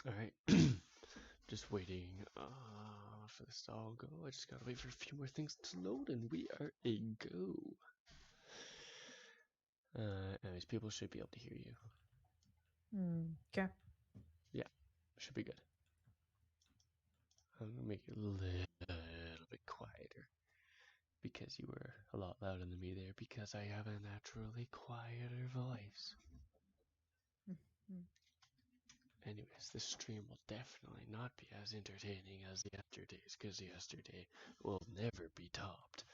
Alright. Just waiting for this to all go. I just gotta wait for a few more things to load and we are a go. Anyways, people should be able to hear you. Okay. Yeah, should be good. I'm gonna make it a little bit quieter because you were a lot louder than me there because I have a naturally quieter voice. Anyways, this stream will definitely not be as entertaining as yesterday's because yesterday will never be topped.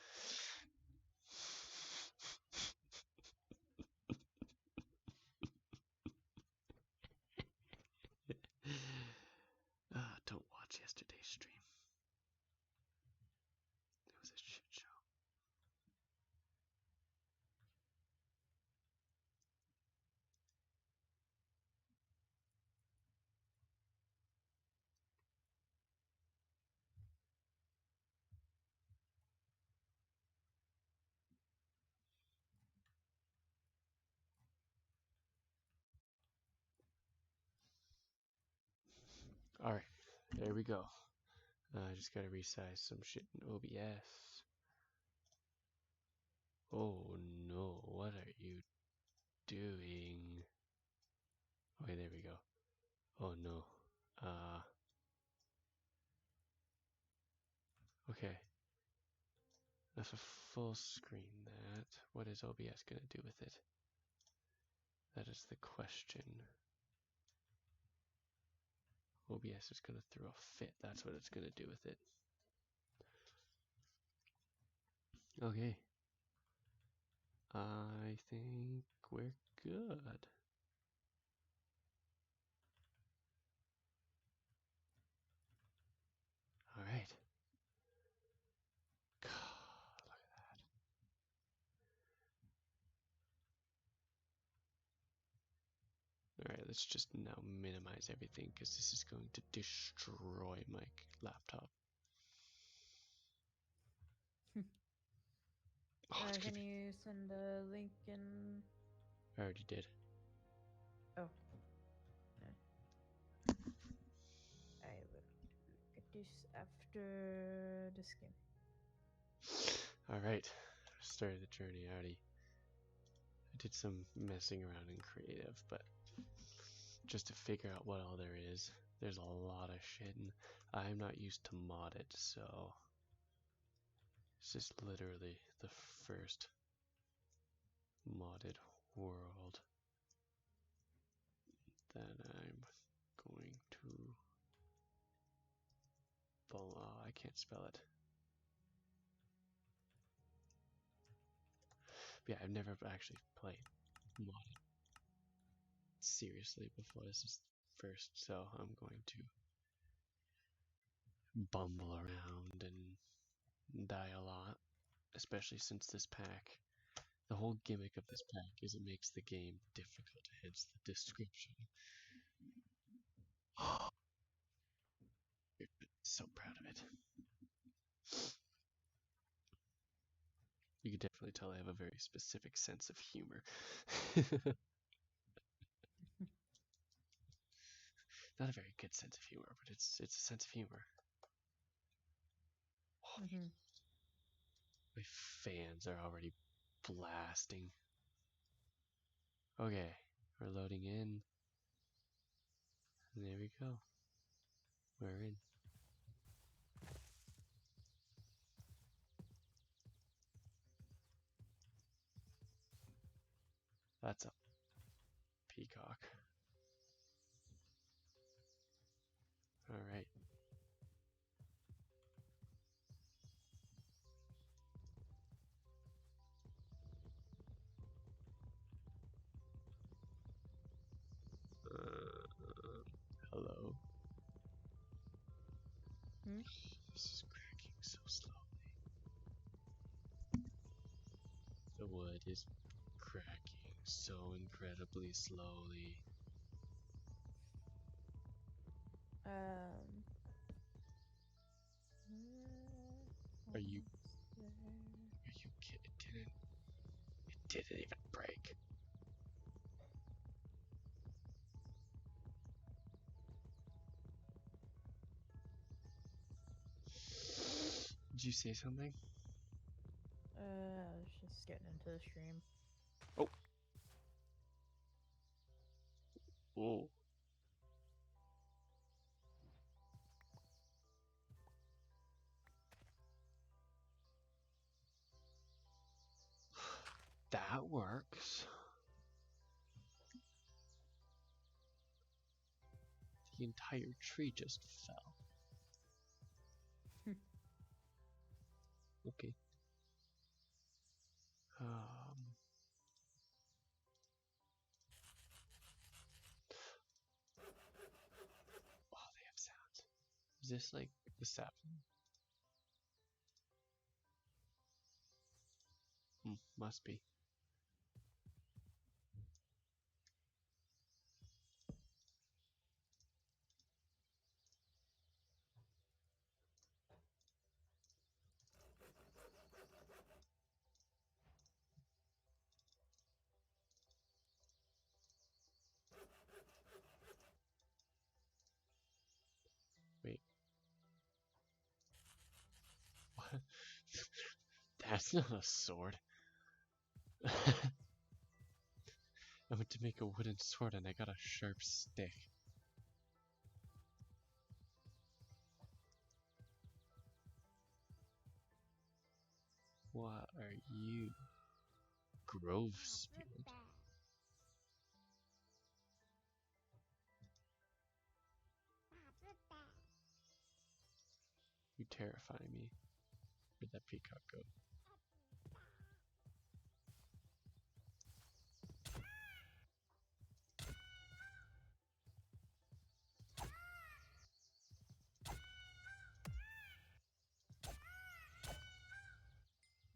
Don't watch yesterday's stream. It was a shit show. Alright, there we go. I just gotta resize some shit in OBS. Oh no, what are you doing? Okay, there we go. Oh no. Okay. That's a full screen that. What is OBS gonna do with it? That is the question. OBS is gonna throw a fit. That's what it's gonna do with it. Okay. I think we're good. Alright. God, look at that. Alright, let's just now minimize everything because this is going to destroy my laptop. Can you send a link in? I already did. Oh. I will look at this after this game. Alright, started the journey already. I did some messing around in creative, but just to figure out what all there is. There's a lot of shit, and I'm not used to modded, so this is literally the first modded world that I'm going to. Oh, I can't spell it. But yeah, I've never actually played modded seriously before. This is first, so I'm going to bumble around and die a lot, especially since this pack. The whole gimmick of this pack is it makes the game difficult, hence the description. So proud of it. You can definitely tell I have a very specific sense of humor. Not a very good sense of humor, but it's a sense of humor. My fans are already blasting. Okay, we're loading in. And there we go. We're in. That's a peacock. Alright. Hello. This is cracking so slowly. The wood is cracking so incredibly slowly. Are you kidding? It didn't even break. you say something? I was just getting into the stream. Oh. Whoa. That works. The entire tree just fell. Okay. Oh, they have sounds. Is this like the sapling? Must be. Wait. What? That's not a sword. I went to make a wooden sword and I got a sharp stick. What are you? Grove spirit? You terrify me. Where'd that peacock go?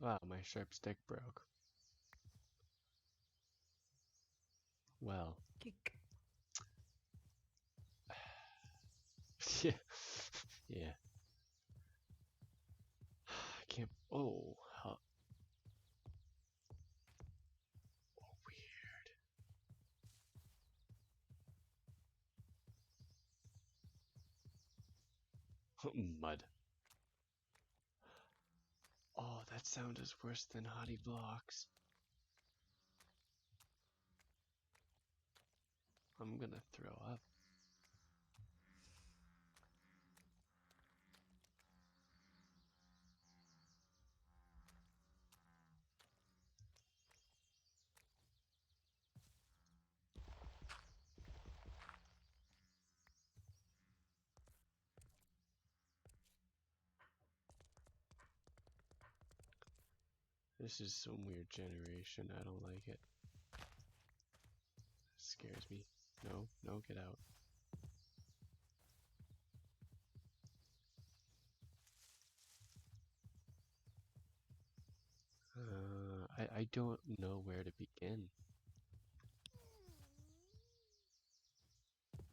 Wow, my sharp stick broke. Well. Kick. Yeah. Yeah. I can't. Oh, huh. Oh, weird. Mud. Oh, that sound is worse than Hottie Blocks. I'm gonna throw up. This is some weird generation. I don't like it. It scares me. No, no, get out. I don't know where to begin. What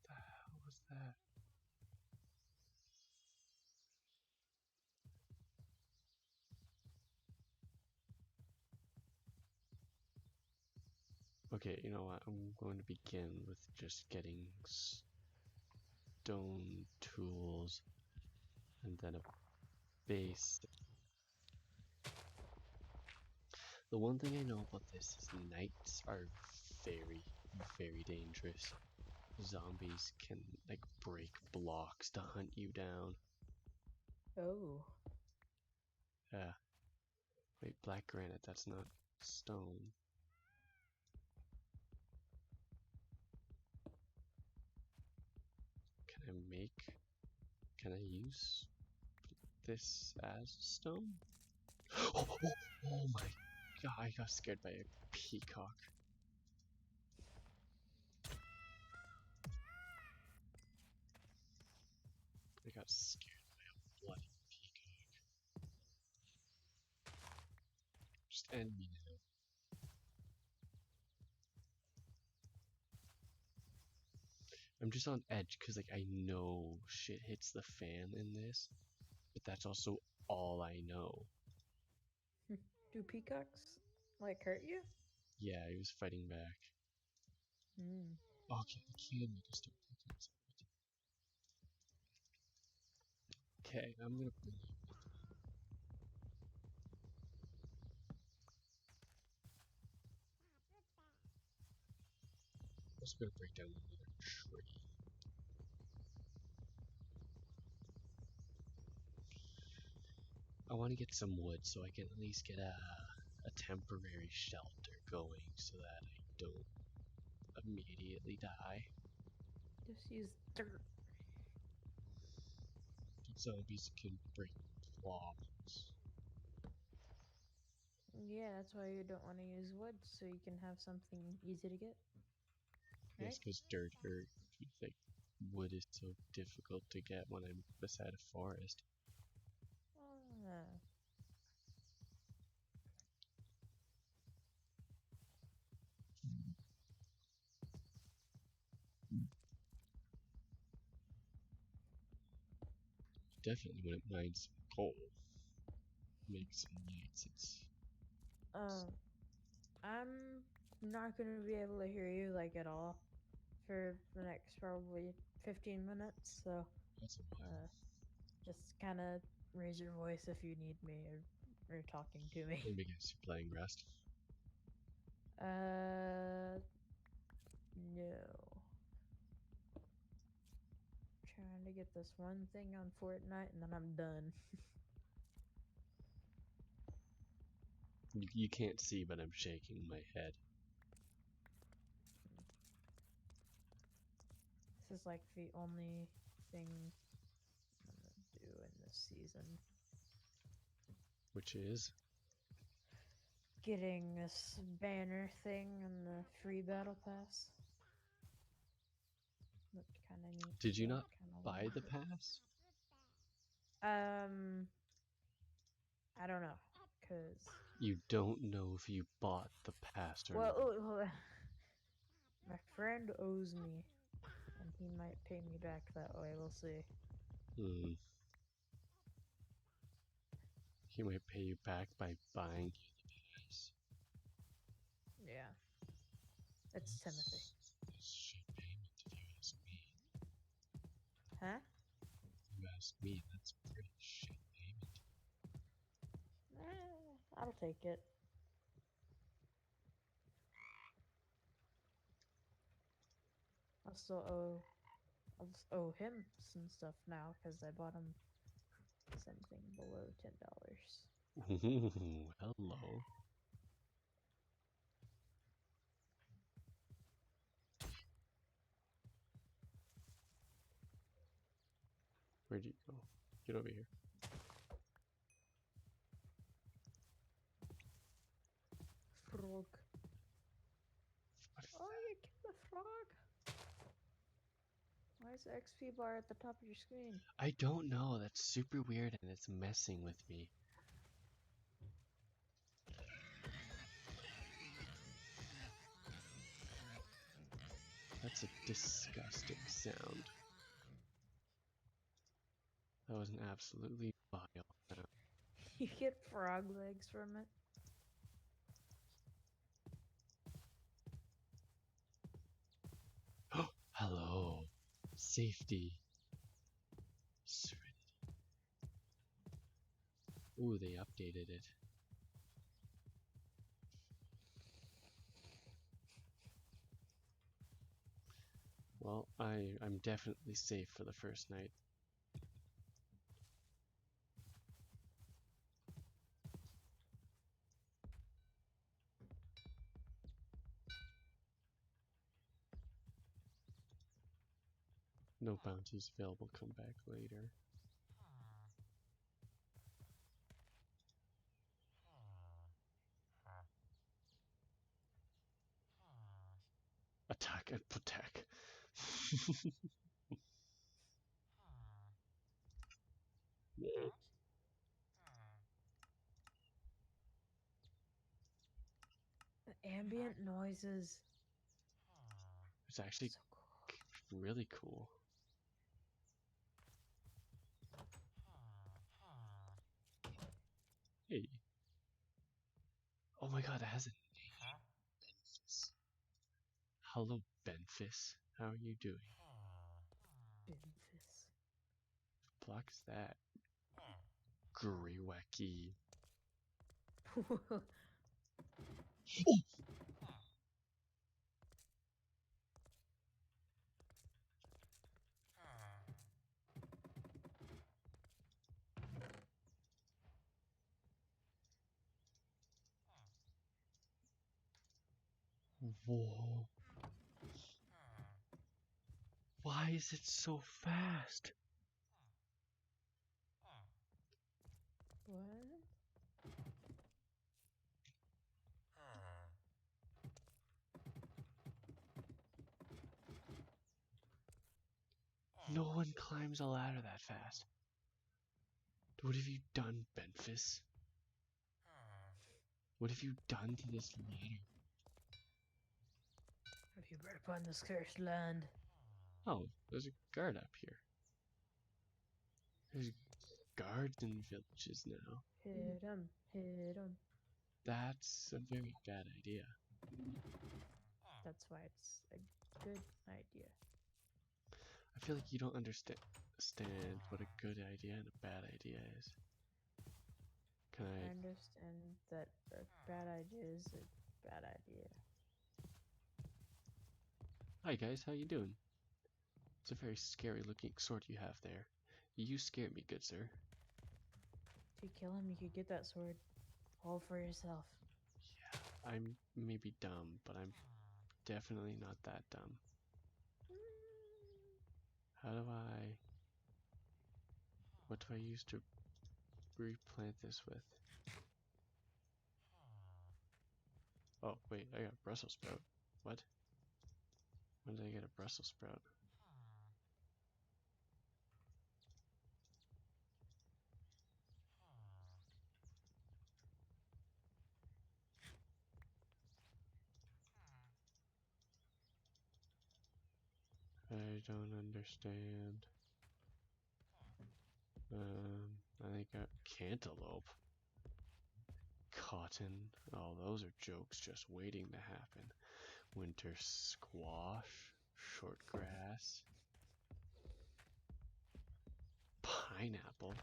the hell was that? Okay, you know what? I'm going to begin with just getting stone tools and then a base. The one thing I know about this is nights are very, very dangerous. Zombies can like break blocks to hunt you down. Oh. Yeah. Wait, black granite, that's not stone. Can I use this as stone? Oh my god, I got scared by a peacock. I got scared by a bloody peacock. Just end me now. I'm just on edge because like I know shit hits the fan in this, but that's also all I know. Do peacocks like hurt you? Yeah, he was fighting back. Hmm. Okay, I can make a stone pickaxe. Okay, I'm gonna bring you. was gonna break down another tree. I want to get some wood so I can at least get a temporary shelter going so that I don't immediately die. Just use dirt. Zombies can bring claws. Yeah, that's why you don't want to use wood, so you can have something easy to get. Yes, Right? because dirt or like wood is so difficult to get when I'm beside a forest. Ah. Definitely wouldn't mind some coal. Make some lights. Um, I'm not gonna be able to hear you like at all for the next probably 15 minutes. So, That's a while. uh, just kind of raise your voice if you need me or talking to me. Maybe guess you're playing Rust. No. Trying to get this one thing on Fortnite and then I'm done. You can't see, but I'm shaking my head. This is like the only thing I'm gonna do in this season. Which is? Getting this banner thing and the free battle pass. Looked kind of neat. Did you So not I kind of buy wanted the it. pass? I don't know, cause You don't know if you bought the pass or well, not. my friend owes me, and he might pay me back that way. We'll see. Hmm. He might pay you back by buying you the pass. Yeah, it's Timothy. That's shit payment if you ask me. Huh? If you ask me, that's pretty shit payment. I'll take it. I still owe him some stuff now because I bought him something below $10. Ooh, hello. Where'd you go? Get over here. Frog. Oh, you killed a frog. Why is the XP bar at the top of your screen? I don't know. That's super weird and it's messing with me. That's a disgusting sound. That was an absolutely vile sound. You get frog legs from it. Hello. Safety. Serenity. Ooh, they updated it. Well, I'm definitely safe for the first night. No bounties available, come back later. Attack and protect. The ambient noises. It's actually So cool. really cool. Hey. Oh my god, it has a name. Benfis. Hello, Benfis. How are you doing? Memphis. Block's that. Griweki. Whoa. Why is it so fast? What? No one climbs a ladder that fast. What have you done, Benfis? What have you done to this ladder? Have you brought upon this cursed land? Oh, there's a guard up here. There's guards in villages now. Hit him, hit him. That's a very bad idea. That's why it's a good idea. I feel like you don't understand what a good idea and a bad idea is. Can I I? understand that a bad idea is a bad idea. Hi guys, how you doing? It's a very scary looking sword you have there. You scare me, good sir. If you kill him, you could get that sword all for yourself. Yeah, I'm maybe dumb, but I'm definitely not that dumb. How do I... What do I use to replant this with? Oh, wait, I got Brussels sprout. What? When did I get a Brussels sprout? I don't understand. I think cantaloupe. Cotton. Oh, those are jokes just waiting to happen. Winter squash. Short grass. Pineapple.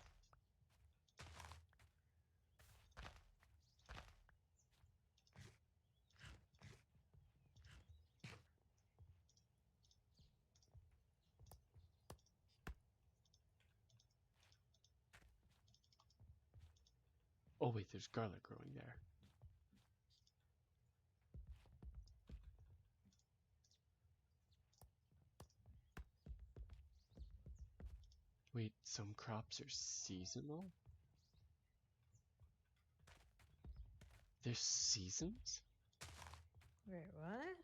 Oh wait, there's garlic growing there. Wait, some crops are seasonal? There's seasons? Wait, what?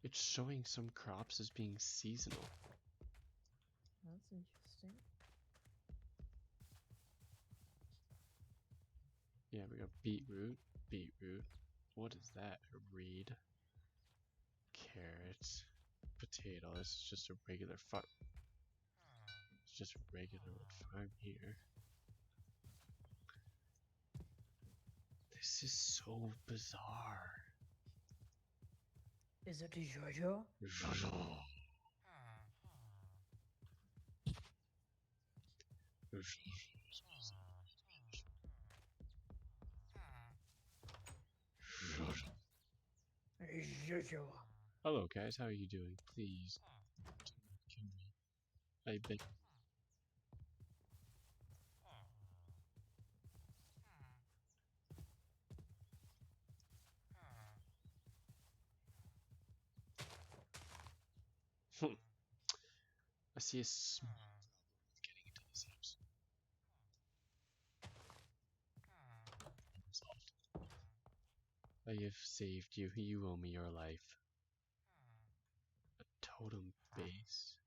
It's showing some crops as being seasonal. That's interesting. Yeah, we got beetroot. Beetroot. What is that? A reed. Carrots. Potato. This is just a regular farm. It's just a regular farm here. This is so bizarre. Is it Jojo? Jojo. Hello guys, how are you doing? Please don't kill me. I beg. I see a small problem getting into this house. Solved. I have saved you. You owe me your life. A totem base.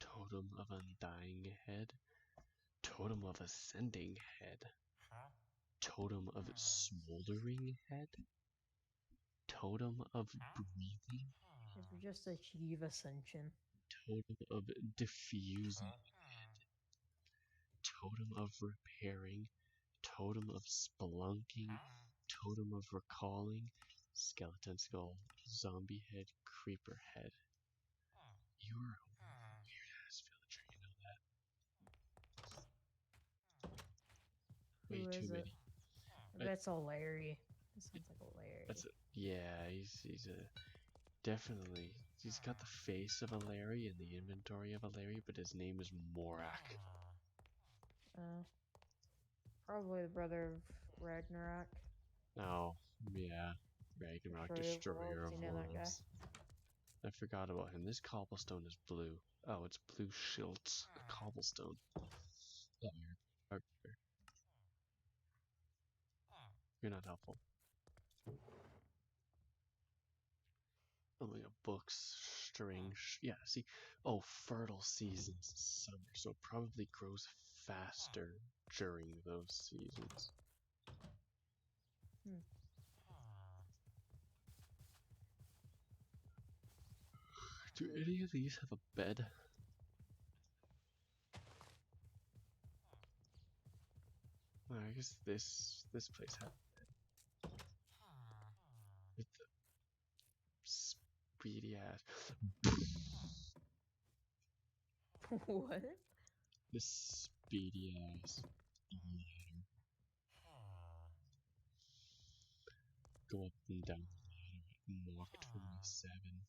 Totem of undying head. Totem of ascending head. Totem of smoldering head. Totem of breathing. If you just achieve ascension. Totem of diffusing. Totem of repairing. Totem of spelunking. Totem of recalling. Skeleton skull. Zombie head. Creeper head. You are a weird ass villager, you know that? Who Way too is it? many. That's a Larry. That sounds like a Larry. Yeah, he's a definitely. He's got the face of a Larry and the inventory of a Larry, but his name is Morak. Probably the brother of Ragnarok. Oh, yeah. Ragnarok Destroyer Destroyer Worlds, of you know that guy? Worlds. I forgot about him. This cobblestone is blue. Oh, it's blue schiltz. Cobblestone. Oh, you're not helpful. Oh my god, books, string, yeah, see, oh, fertile seasons, summer, so it probably grows faster during those seasons. Hmm. Do any of these have a bed? Well, I guess this place has a bed. With the speedy ass. What? The speedy ass ladder. Go up and down the ladder at Mach 27.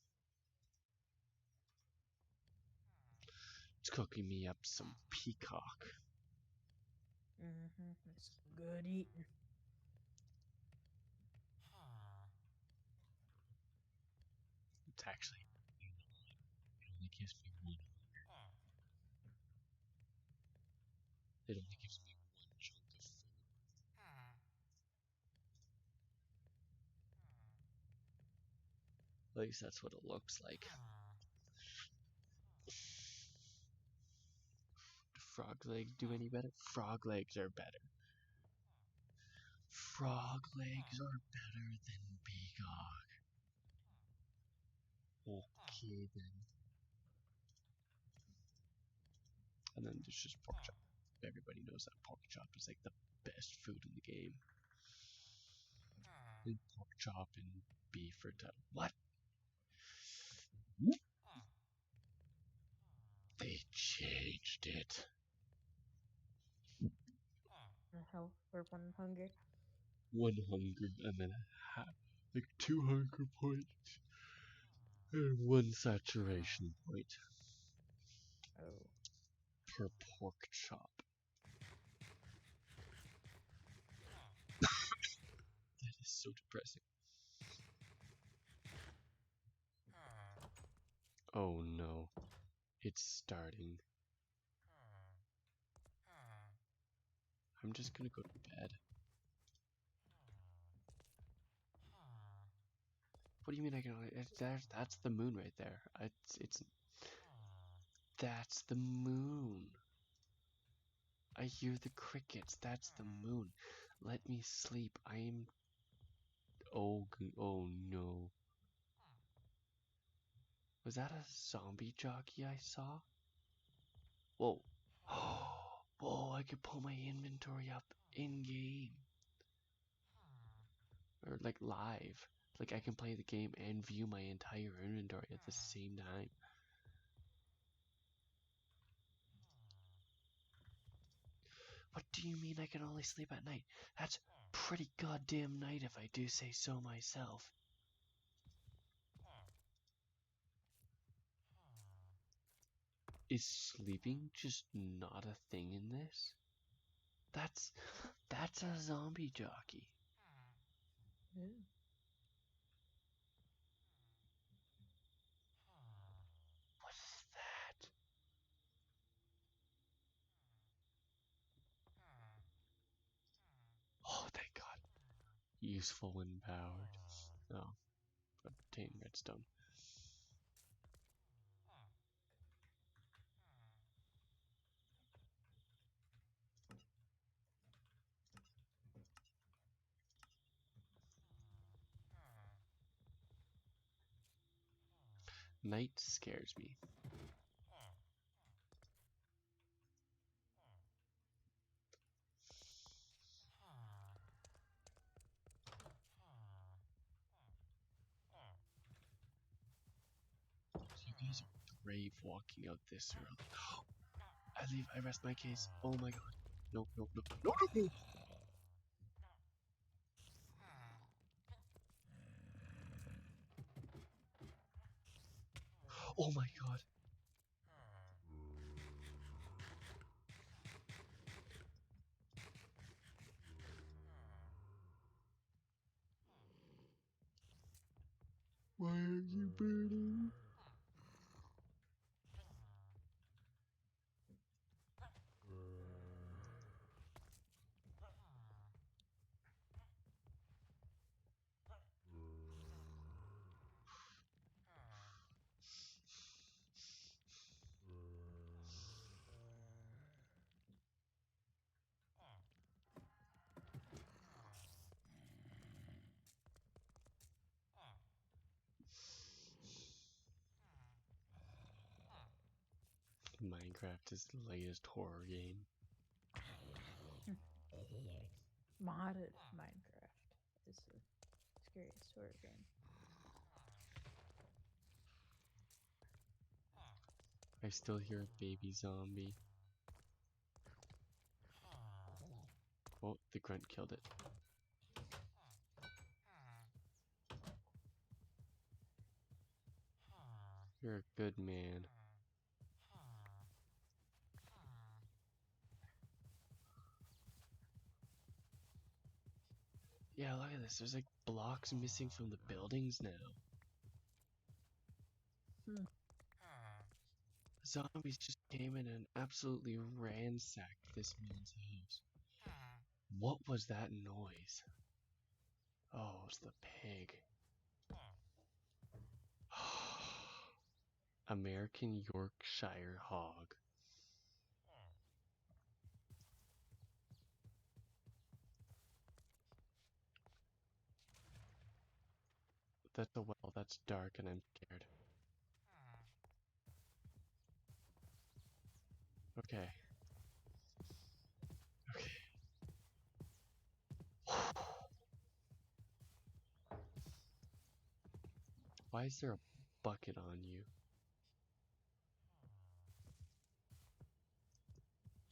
It's cooking me up some peacock. Mm-hmm. It's good eating. It's actually not. It only gives me one hunger. It only gives me one chunk of food. At least that's what it looks like. Do frog legs do any better? Frog legs are better. Frog legs are better than peacock. Okay then. And then there's just pork chop. Everybody knows that pork chop is like the best food in the game. And pork chop and beef or what? They changed it. The hell for one hunger. One hunger and then like 2 hunger points and 1 saturation point Oh. per pork chop. That is so depressing. Oh no, it's starting. I'm just gonna go to bed. What do you mean I can only? That's the moon right there. That's the moon. I hear the crickets. That's the moon. Let me sleep. I am. Oh, oh no. Was that a zombie jockey I saw? Whoa. Whoa, I could pull my inventory up in game. Or like live. Like I can play the game and view my entire inventory at the same time. What do you mean I can only sleep at night? That's pretty goddamn night if I do say so myself. Is sleeping just not a thing in this? That's a zombie jockey. Ooh. What is that? Oh, thank God. Useful when powered. Oh, obtain redstone. Night scares me. You guys are brave walking out this early. I rest my case. Oh my God. No, no, no, no, no, no. Oh my God. birdie. Minecraft is the latest horror game. Modded Minecraft is the scariest horror game. I still hear a baby zombie. Oh, the grunt killed it. You're a good man. Yeah, look at this. There's like blocks missing from the buildings now. Zombies just came in and absolutely ransacked this man's house. What was that noise? Oh, it's the pig. American Yorkshire hog. That's a well, that's dark and I'm scared. Okay. Okay. Why is there a bucket on you?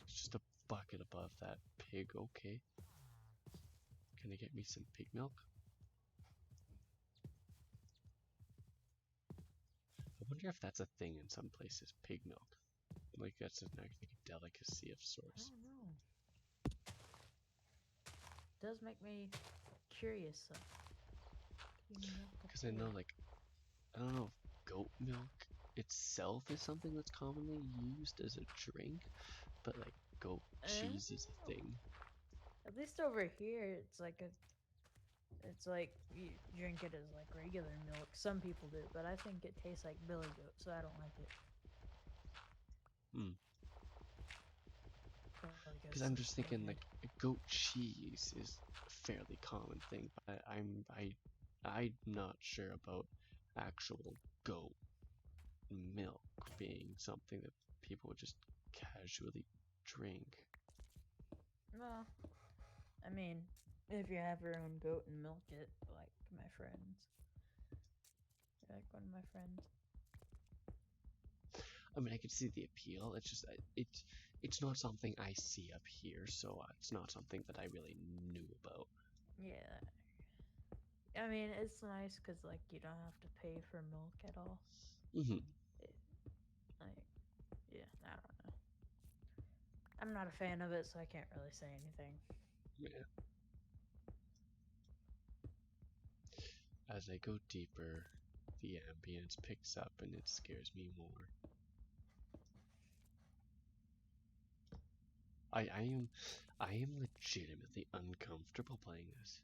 It's just a bucket above that pig, okay. Can I get me some pig milk? I wonder if that's a thing in some places, pig milk. Like that's a delicacy of I sorts. don't know. It does make me curious though. Because I know, like, I don't know if goat milk itself is something that's commonly used as a drink, but like goat cheese is a thing. At least over here, it's like you drink it as like regular milk. Some people do, but I think it tastes like billy goat, so I don't like it. Hmm. Because Because I'm just thinking like goat cheese is a fairly common thing, but I'm not sure about actual goat milk being something that people would just casually drink. Well, I mean, if you have your own goat and milk it, like my friends. You're like one of my friends. I mean, I could see the appeal. It's just it's not something I see up here, so it's not something that I really knew about. Yeah. I mean, it's nice because like you don't have to pay for milk at all. Mm-hmm. Like, yeah, I don't know. I'm not a fan of it, so I can't really say anything. Yeah. As I go deeper, the ambience picks up and it scares me more. I am legitimately uncomfortable playing this.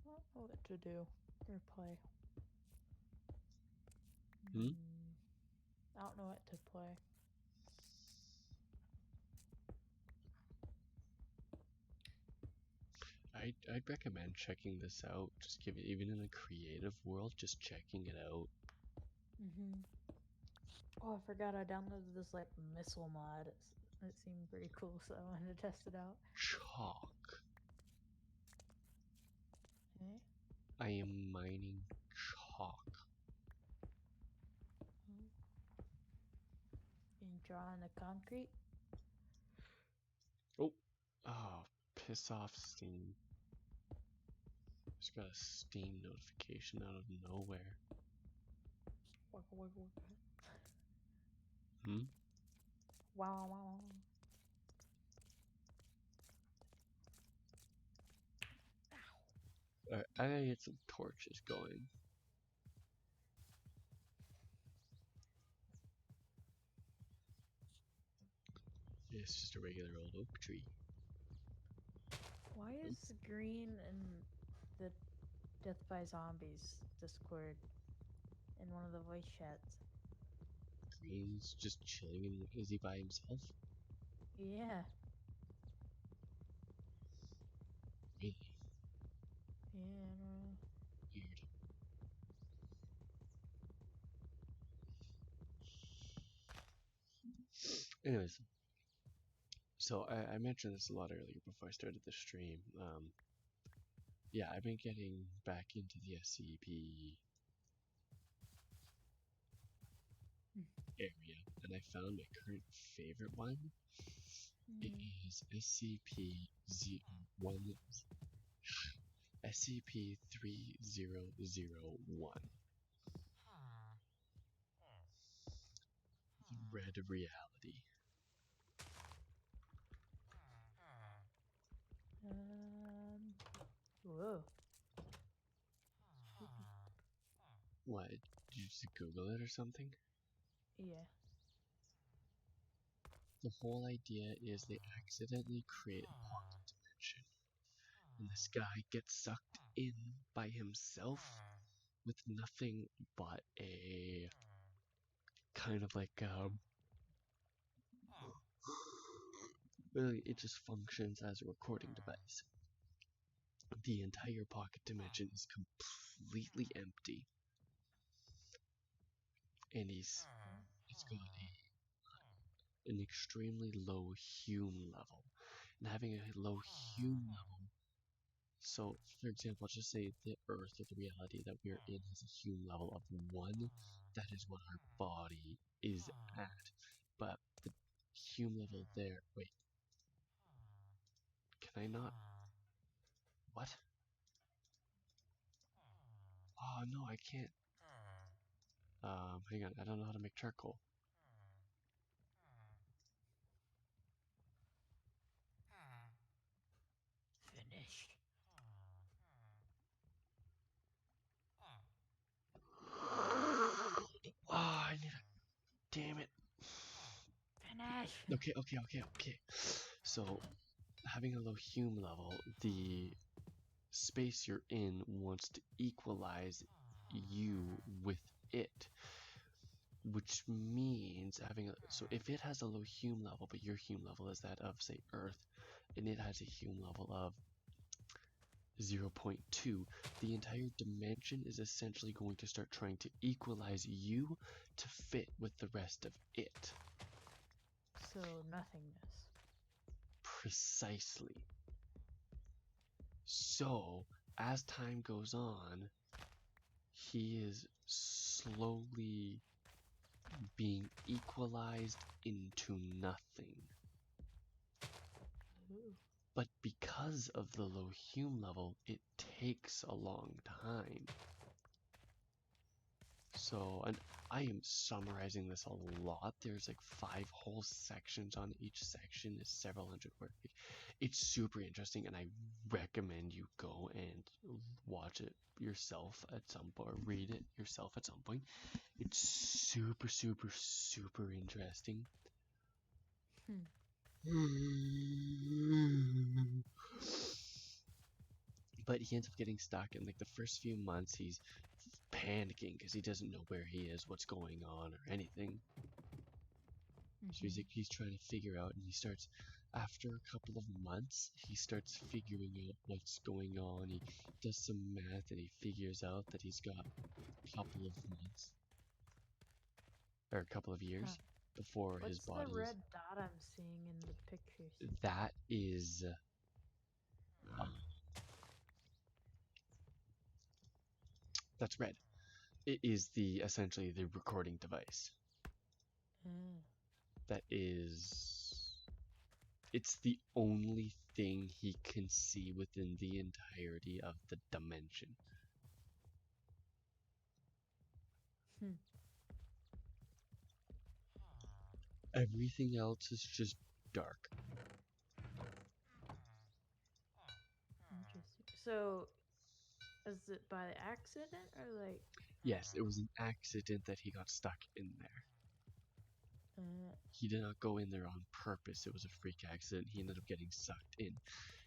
I don't know what to do or play. Hmm? I don't know what to play. I'd recommend checking this out. Just give it, even in a creative world, just checking it out. Oh, I forgot I downloaded this like missile mod. It seemed pretty cool, so I wanted to test it out. Chalk. Okay. I am mining chalk. You draw on the concrete. Oh, oh, piss off Steam. Just got a Steam notification out of nowhere. Hmm? Wow. I gotta get some torches going. It's just a regular old oak tree. Why is green in the Death by Zombies Discord in one of the voice chats? Green's just chilling and is he by himself? Yeah. Really Yeah, I don't know. weird. Anyways, so I mentioned this a lot earlier before I started the stream. Yeah, I've been getting back into the SCP area, and I found my current favorite one. It is SCP-1 SCP-3001. The Red Reality. Whoa. What? Did you just Google it or something? Yeah. The whole idea is they accidentally create a pocket dimension, and this guy gets sucked in by himself with nothing but a kind of like really it just functions as a recording device. The entire pocket dimension is completely empty, and it's got an extremely low Hume level. And having a low Hume level, so for example, just say the Earth or the reality that we're in has a Hume level of 1, that is what our body is at. But the Hume level there, wait, can I not? What? Oh no, I can't. Hang on, I don't know how to make charcoal. Finish. Oh, I need a. Damn it. Finish. Okay. So, having a low Hume level, the space you're in wants to equalize you with it. Which means having a. So, if it has a low Hume level, but your Hume level is that of, say, Earth, and it has a Hume level of 0.2, the entire dimension is essentially going to start trying to equalize you to fit with the rest of it. So, nothingness. Precisely. So, as time goes on, he is slowly being equalized into nothing. Ooh. But because of the low Hume level, it takes a long time. So, and I am summarizing this a lot. There's like 5 whole sections on each section, is several hundred words. It's super interesting, and I recommend you go and watch it yourself at some point, or read it yourself at some point. It's super interesting. But he ends up getting stuck, and like the first few months, he's panicking because he doesn't know where he is, what's going on, or anything. So he's trying to figure out, and he starts, after a couple of months, he starts figuring out what's going on. He does some math, and he figures out that he's got a couple of months, or a couple of years, before his body. What's the red dot I'm seeing in the pictures? That is... that's red. It is essentially the recording device. That is... it's the only thing he can see within the entirety of the dimension. Everything else is just dark. Interesting. So, Is it by accident or like? Yes, it was an accident that he got stuck in there. He did not go in there on purpose. It was a freak accident. He ended up getting sucked in.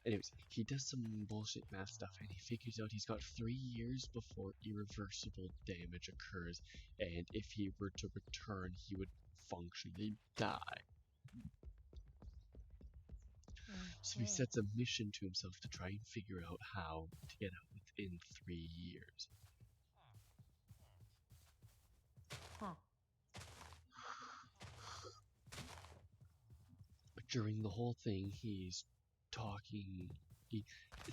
Anyways, he does some bullshit math stuff and he figures out he's got 3 years before irreversible damage occurs, and if he were to return, he would functionally die. So he sets a mission to himself to try and figure out how to get out within 3 years. Huh. But during the whole thing, he's talking.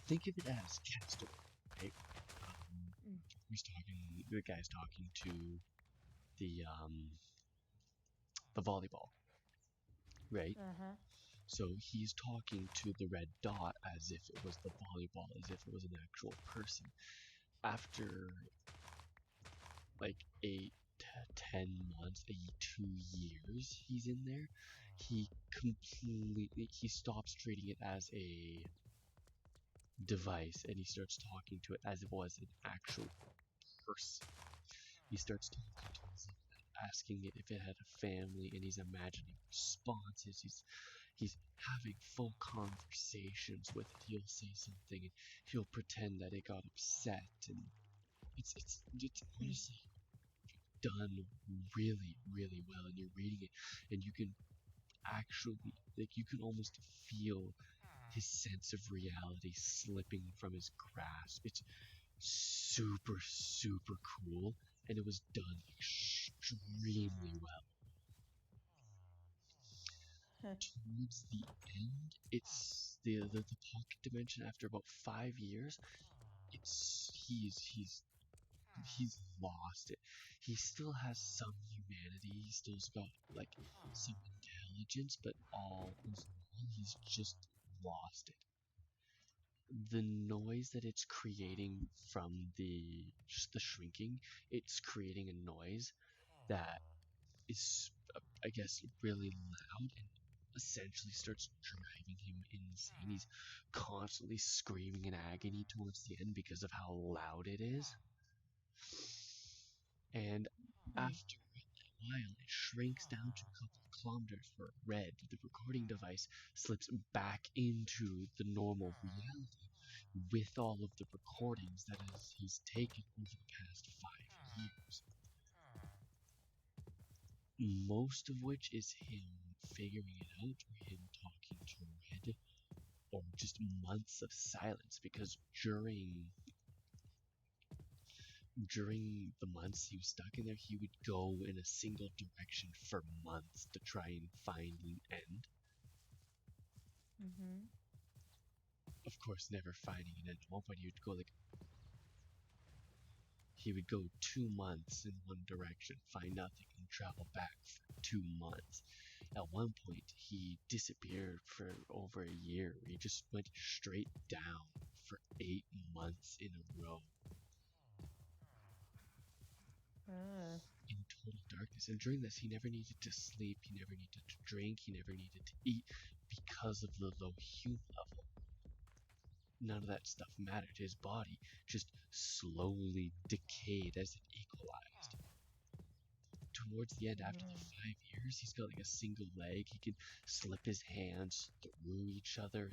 Think of it as Castaway, right? The guy's talking to the volleyball, right? So he's talking to the red dot as if it was the volleyball, as if it was an actual person. After like 8 to 10 months, 2 years he's in there, he stops treating it as a device and he starts talking to it as if it was an actual person. He starts talking to it, asking it if it had a family, and he's imagining responses. He's having full conversations with it. He'll say something and he'll pretend that it got upset, and it's honestly done really, really well. And you're reading it, and you can actually, like, you can almost feel his sense of reality slipping from his grasp. It's super, super cool, and it was done extremely well. Towards the end, it's the pocket dimension. After about 5 years, he's lost it. He still has some humanity. He still's got like some intelligence, but all in all, he's just lost it. The noise that it's creating from just the shrinking, it's creating a noise that is, I guess, really loud and essentially starts driving him insane. He's constantly screaming in agony towards the end because of how loud it is. And after a while, it shrinks down to a couple of kilometers where red, the recording device, slips back into the normal reality with all of the recordings that he's taken over the past 5 years. Most of which is him figuring it out, or him talking to Red, or just months of silence, because during the months he was stuck in there, he would go in a single direction for months to try and find an end. Of course, never finding an end. At one point, he would go 2 months in one direction, find nothing, and travel back for 2 months. At one point, he disappeared for over a year. He just went straight down for 8 months in a row. In total darkness. And during this, he never needed to sleep, he never needed to drink, he never needed to eat because of the low hue level. None of that stuff mattered. His body just slowly decayed as it equalized. Towards the end, after the 5 years, he's got like a single leg. He can slip his hands through each other.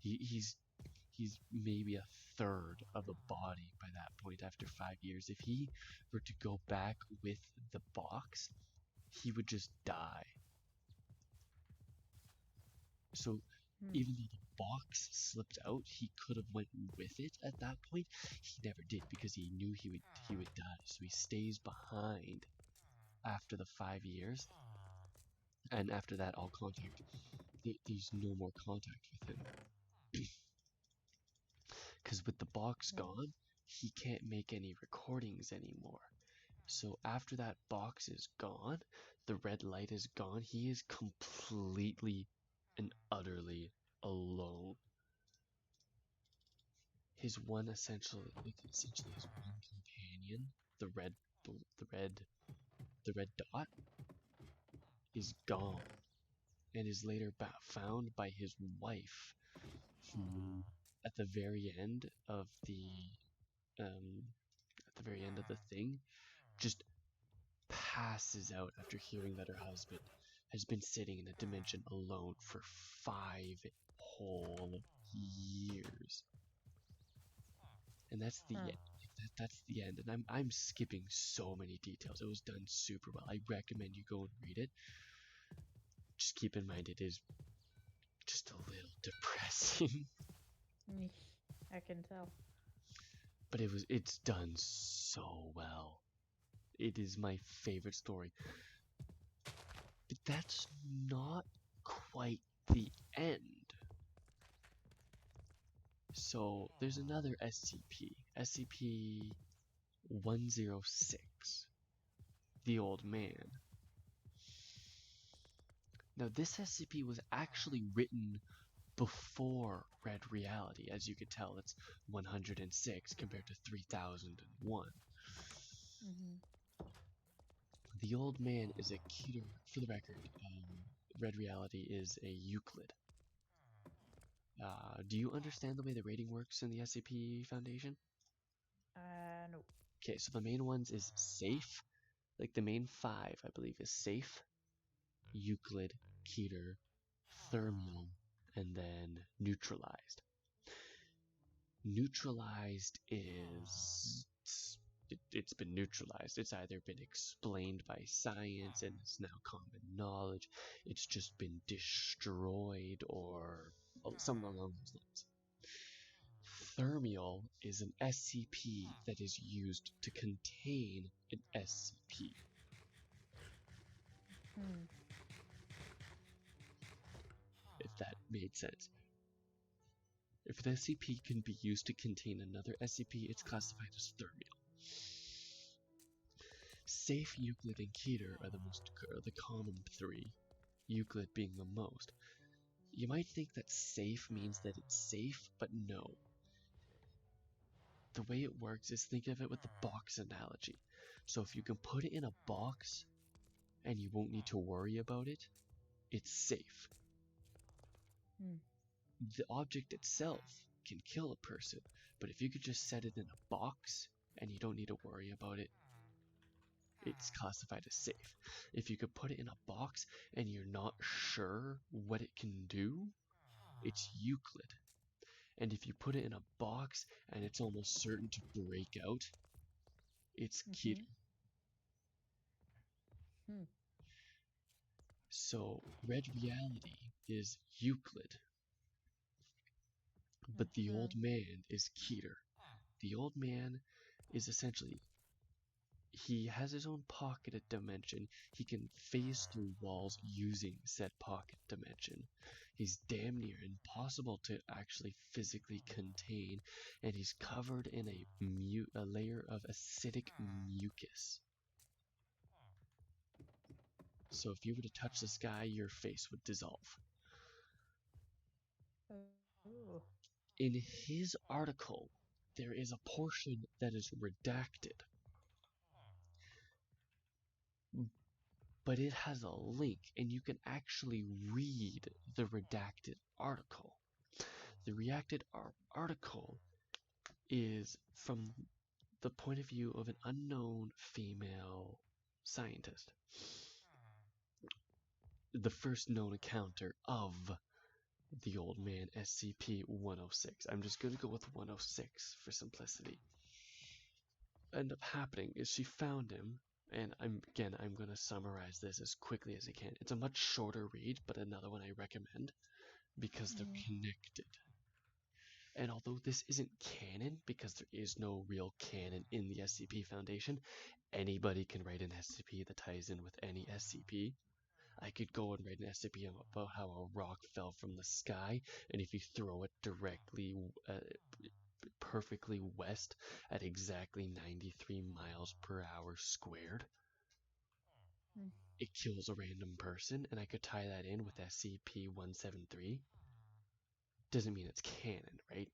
He's maybe a third of a body by that point after 5 years. If he were to go back with the box, he would just die. So even though the box slipped out, he could have went with it at that point. He never did because he knew he would die. So he stays behind after the 5 years, and after that, all contact. There's no more contact with him. Because with the box gone, he can't make any recordings anymore. So after that box is gone, the red light is gone, he is completely and utterly alone. His one essentially his one companion, the red dot, is gone and is later found by his wife, who at the very end of the at the very end of the thing, just passes out after hearing that her husband has been sitting in a dimension alone for 5 whole years. And that's the Huh. end. That's the end. And I'm skipping so many details. It was done super well. I recommend you go and read it. Just keep in mind it is just a little depressing. I can tell. But it's done so well. It is my favorite story. But that's not quite the end. So there's another SCP 106, the old man. Now this SCP was actually written before Red Reality. As you could tell, it's 106 compared to 3001. The old man is a Keter, for the record. Red Reality is a Euclid. Do you understand the way the rating works in the SCP Foundation? No. Okay, so the main ones is safe. Like the main five, I believe, is safe, Euclid, Keter, thermal, and then neutralized. Neutralized is it's been neutralized. It's either been explained by science and it's now common knowledge. It's just been destroyed or something along those lines. Thermal is an SCP that is used to contain an SCP. If that made sense. If an SCP can be used to contain another SCP, it's classified as thermal. Safe, Euclid, and Keter are the common three, Euclid being the most. You might think that safe means that it's safe, but no. The way it works is think of it with the box analogy. So if you can put it in a box and you won't need to worry about it, it's safe. The object itself can kill a person, but if you could just set it in a box and you don't need to worry about it, it's classified as safe. If you could put it in a box and you're not sure what it can do, it's Euclid. And if you put it in a box and it's almost certain to break out, it's Keter. So Red Reality is Euclid, but the old man is Keter. The old man is essentially, he has his own pocketed dimension. He can phase through walls using said pocket dimension. He's damn near impossible to actually physically contain, and he's covered in a layer of acidic mucus. So if you were to touch this guy, your face would dissolve. In his article, there is a portion that is redacted, but it has a link and you can actually read the redacted article. The redacted article is from the point of view of an unknown female scientist. The first known encounter of the old man SCP-106. I'm just going to go with 106 for simplicity. End up happening is she found him, and I'm going to summarize this as quickly as I can. It's a much shorter read, but another one I recommend because they're connected. And although this isn't canon, because there is no real canon in the SCP Foundation, anybody can write an SCP that ties in with any SCP. I could go and write an SCP about how a rock fell from the sky, and if you throw it directly, perfectly west at exactly 93 miles per hour squared, it kills a random person, and I could tie that in with SCP-173. Doesn't mean it's canon, right?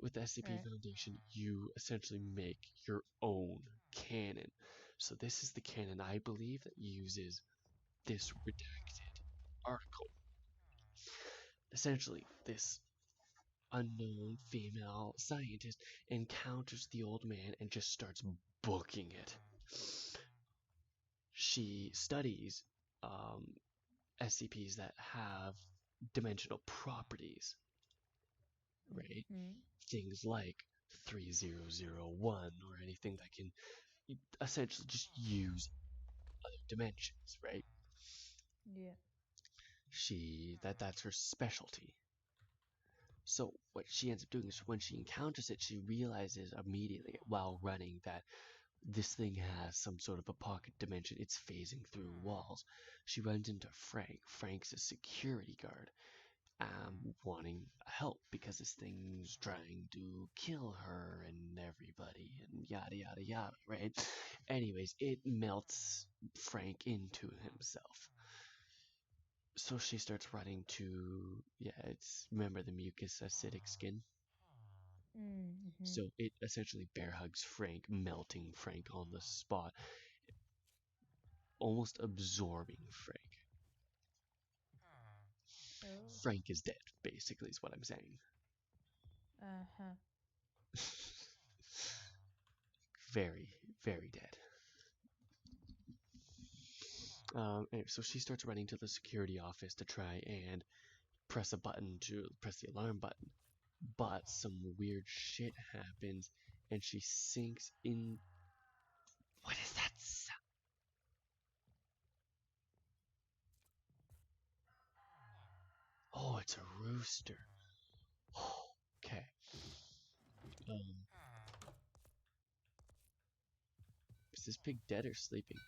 With the SCP Foundation, you essentially make your own canon. So this is the canon I believe that uses this redacted article. Essentially, this unknown female scientist encounters the old man and just starts booking it. She studies SCPs that have dimensional properties, right? Mm-hmm. Things like 3001 or anything that can essentially just use other dimensions, right? Yeah. That's her specialty. So what she ends up doing is when she encounters it, she realizes immediately while running that this thing has some sort of a pocket dimension. It's phasing through walls. She runs into Frank. Frank's a security guard, wanting help because this thing's trying to kill her and everybody and yada yada yada, right? Anyways, it melts Frank into himself. So she starts running to, yeah, it's, remember the mucus acidic skin? Mm-hmm. So it essentially bear hugs Frank, melting Frank on the spot, almost absorbing Frank. Oh. Frank is dead, basically, is what I'm saying. Uh-huh. Very, very dead. Anyway, so she starts running to the security office to try and press the alarm button. But some weird shit happens and she sinks in. What is that sound? Oh, it's a rooster. Okay. Um, is this pig dead or sleeping?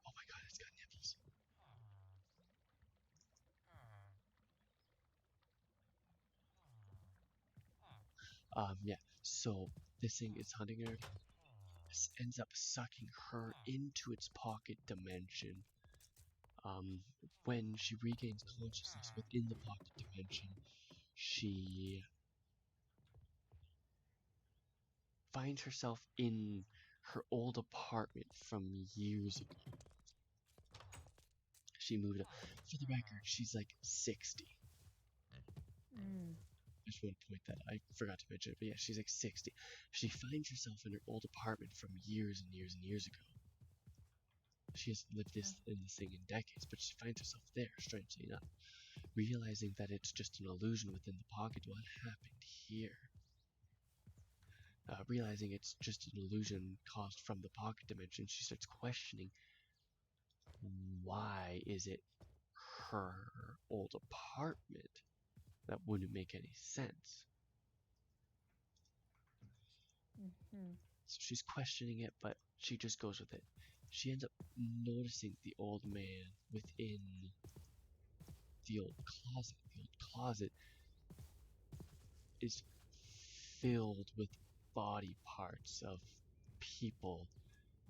Oh my god, it's got nipples. Yeah. So this thing is hunting her. This ends up sucking her into its pocket dimension. Um, when she regains consciousness within the pocket dimension, she finds herself in her old apartment from years ago. She moved up. For the record, she's like 60. Mm. I just want to point that I forgot to mention it, but yeah, she's like 60. She finds herself in her old apartment from years and years and years ago. She hasn't lived in this thing in decades, but she finds herself there, strangely enough, realizing that it's just an illusion within the pocket. What happened here? Realizing it's just an illusion caused from the pocket dimension, she starts questioning why is it her old apartment? That wouldn't make any sense. Mm-hmm. So she's questioning it, but she just goes with it. She ends up noticing the old man within the old closet. The old closet is filled with body parts of people.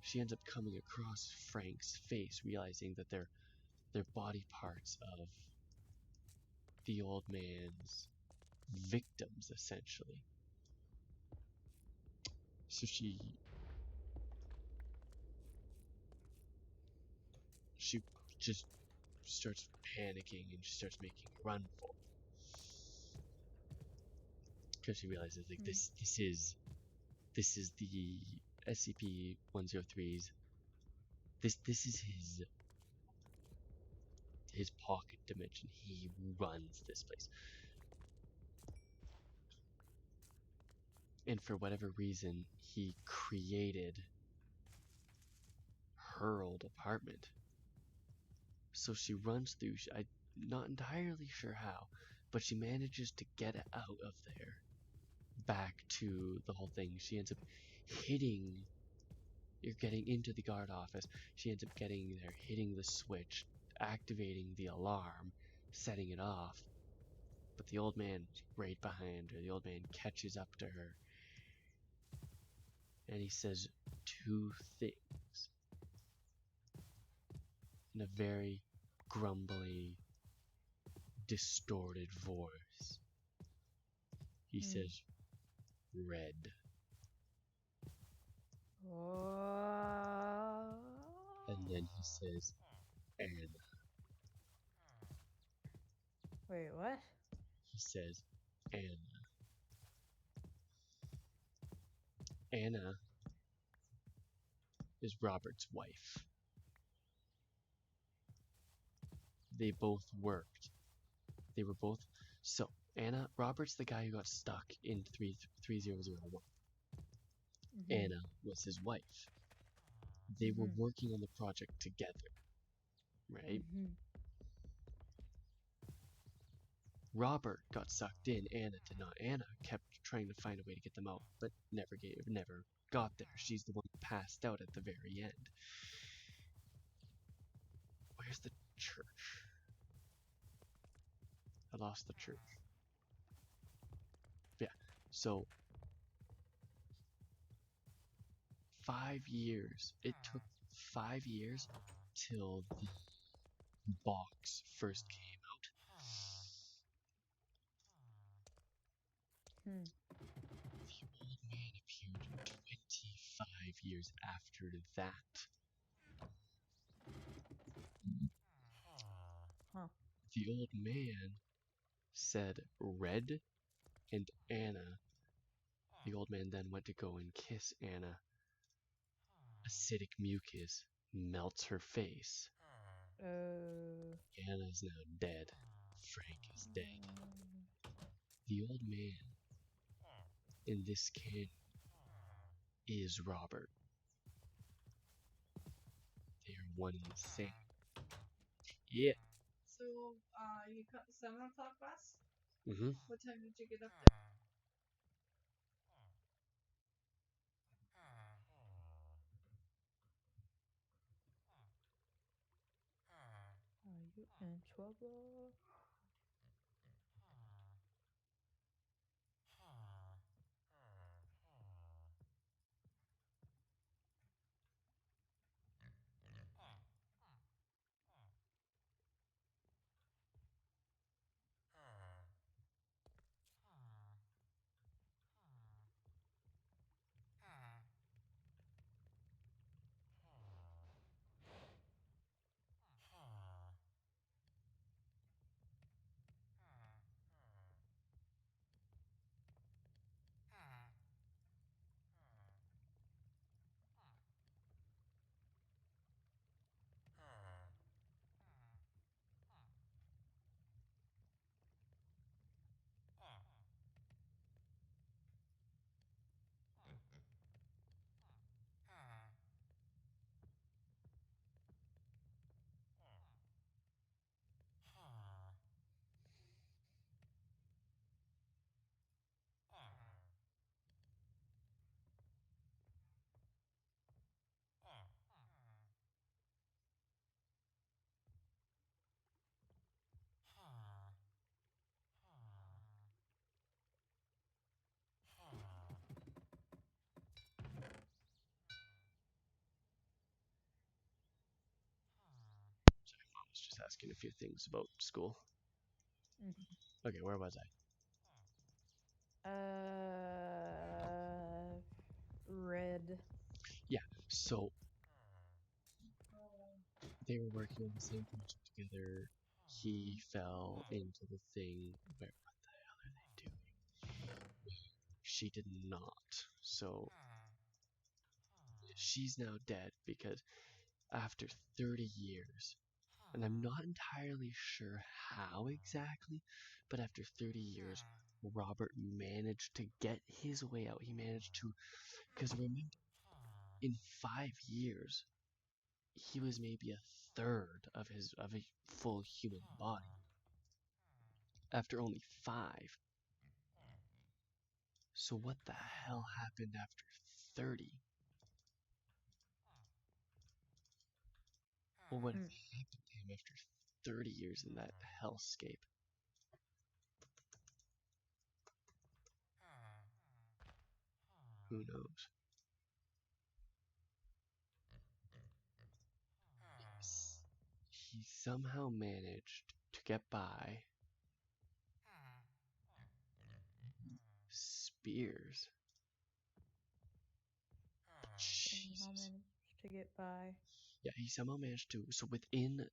She ends up coming across Frank's face, realizing that they're body parts of the old man's victims, essentially. So she just starts panicking and she starts making a run for it because she realizes like Mm. this is the SCP-103's. This is his pocket dimension. He runs this place, and for whatever reason, he created her old apartment. So she runs through. I'm not entirely sure how, but she manages to get out of there back to the whole thing. She ends up hitting. You're getting into the guard office. She ends up getting there, hitting the switch, activating the alarm, setting it off. But the old man's right behind her. The old man catches up to her and he says two things in a very grumbly, distorted voice. He Mm. says, red. Oh. And then he says, Anna. Wait, what? he says, Anna. Anna is Robert's wife. They both worked. They were both. So, Robert's the guy who got stuck in 3001. Anna was his wife. They were working on the project together, right? Robert got sucked in, Anna did not. Anna kept trying to find a way to get them out, but never got there. She's the one who passed out at the very end. Where's the church? I lost the church. Yeah, so 5 years. It took 5 years till the box first came out. The old man appeared 25 years after that. The old man said Red and Anna. The old man then went to go and kiss Anna. Acidic mucus melts her face. Anna's now dead. Frank is dead. The old man in this canon is Robert. They are one and the same. Yeah. So, you caught the 7 o'clock bus? Mm-hmm. What time did you get up there? Are you in trouble? I was just asking a few things about school. Okay, where was I? Red. Yeah, so they were working on the same project together. He fell into the thing where, what the hell are they doing? She did not. So she's now dead because after 30 years, and I'm not entirely sure how exactly, but after 30 years, Robert managed to get his way out. He managed to, because remember, in 5 years, he was maybe a third of a full human body. After only 5. So what the hell happened after 30? Well, what happened to him after 30 years in that hellscape? Who knows? He somehow managed to get by Spears. Somehow Jesus. managed to get by. Yeah, he somehow managed to. So within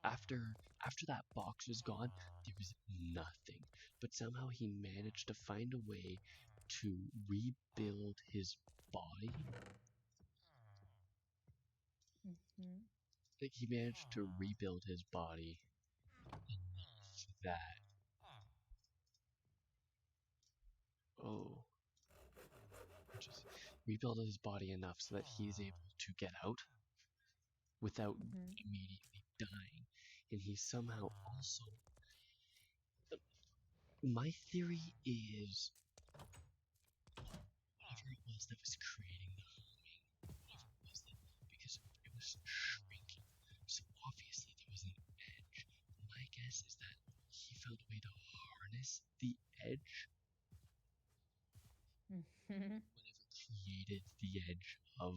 after that box was gone, there was nothing. But somehow he managed to find a way to rebuild his body. Mm-hmm. Like he managed to rebuild his body enough that just rebuild his body enough so that he's able to get out without Mm-hmm. immediately dying. And he somehow also, my theory is whatever it was that was creating the homing, whatever it was that, because it was shrinking, so obviously there was an edge. My guess is that he found a way to harness the edge, Mm-hmm. whatever created the edge of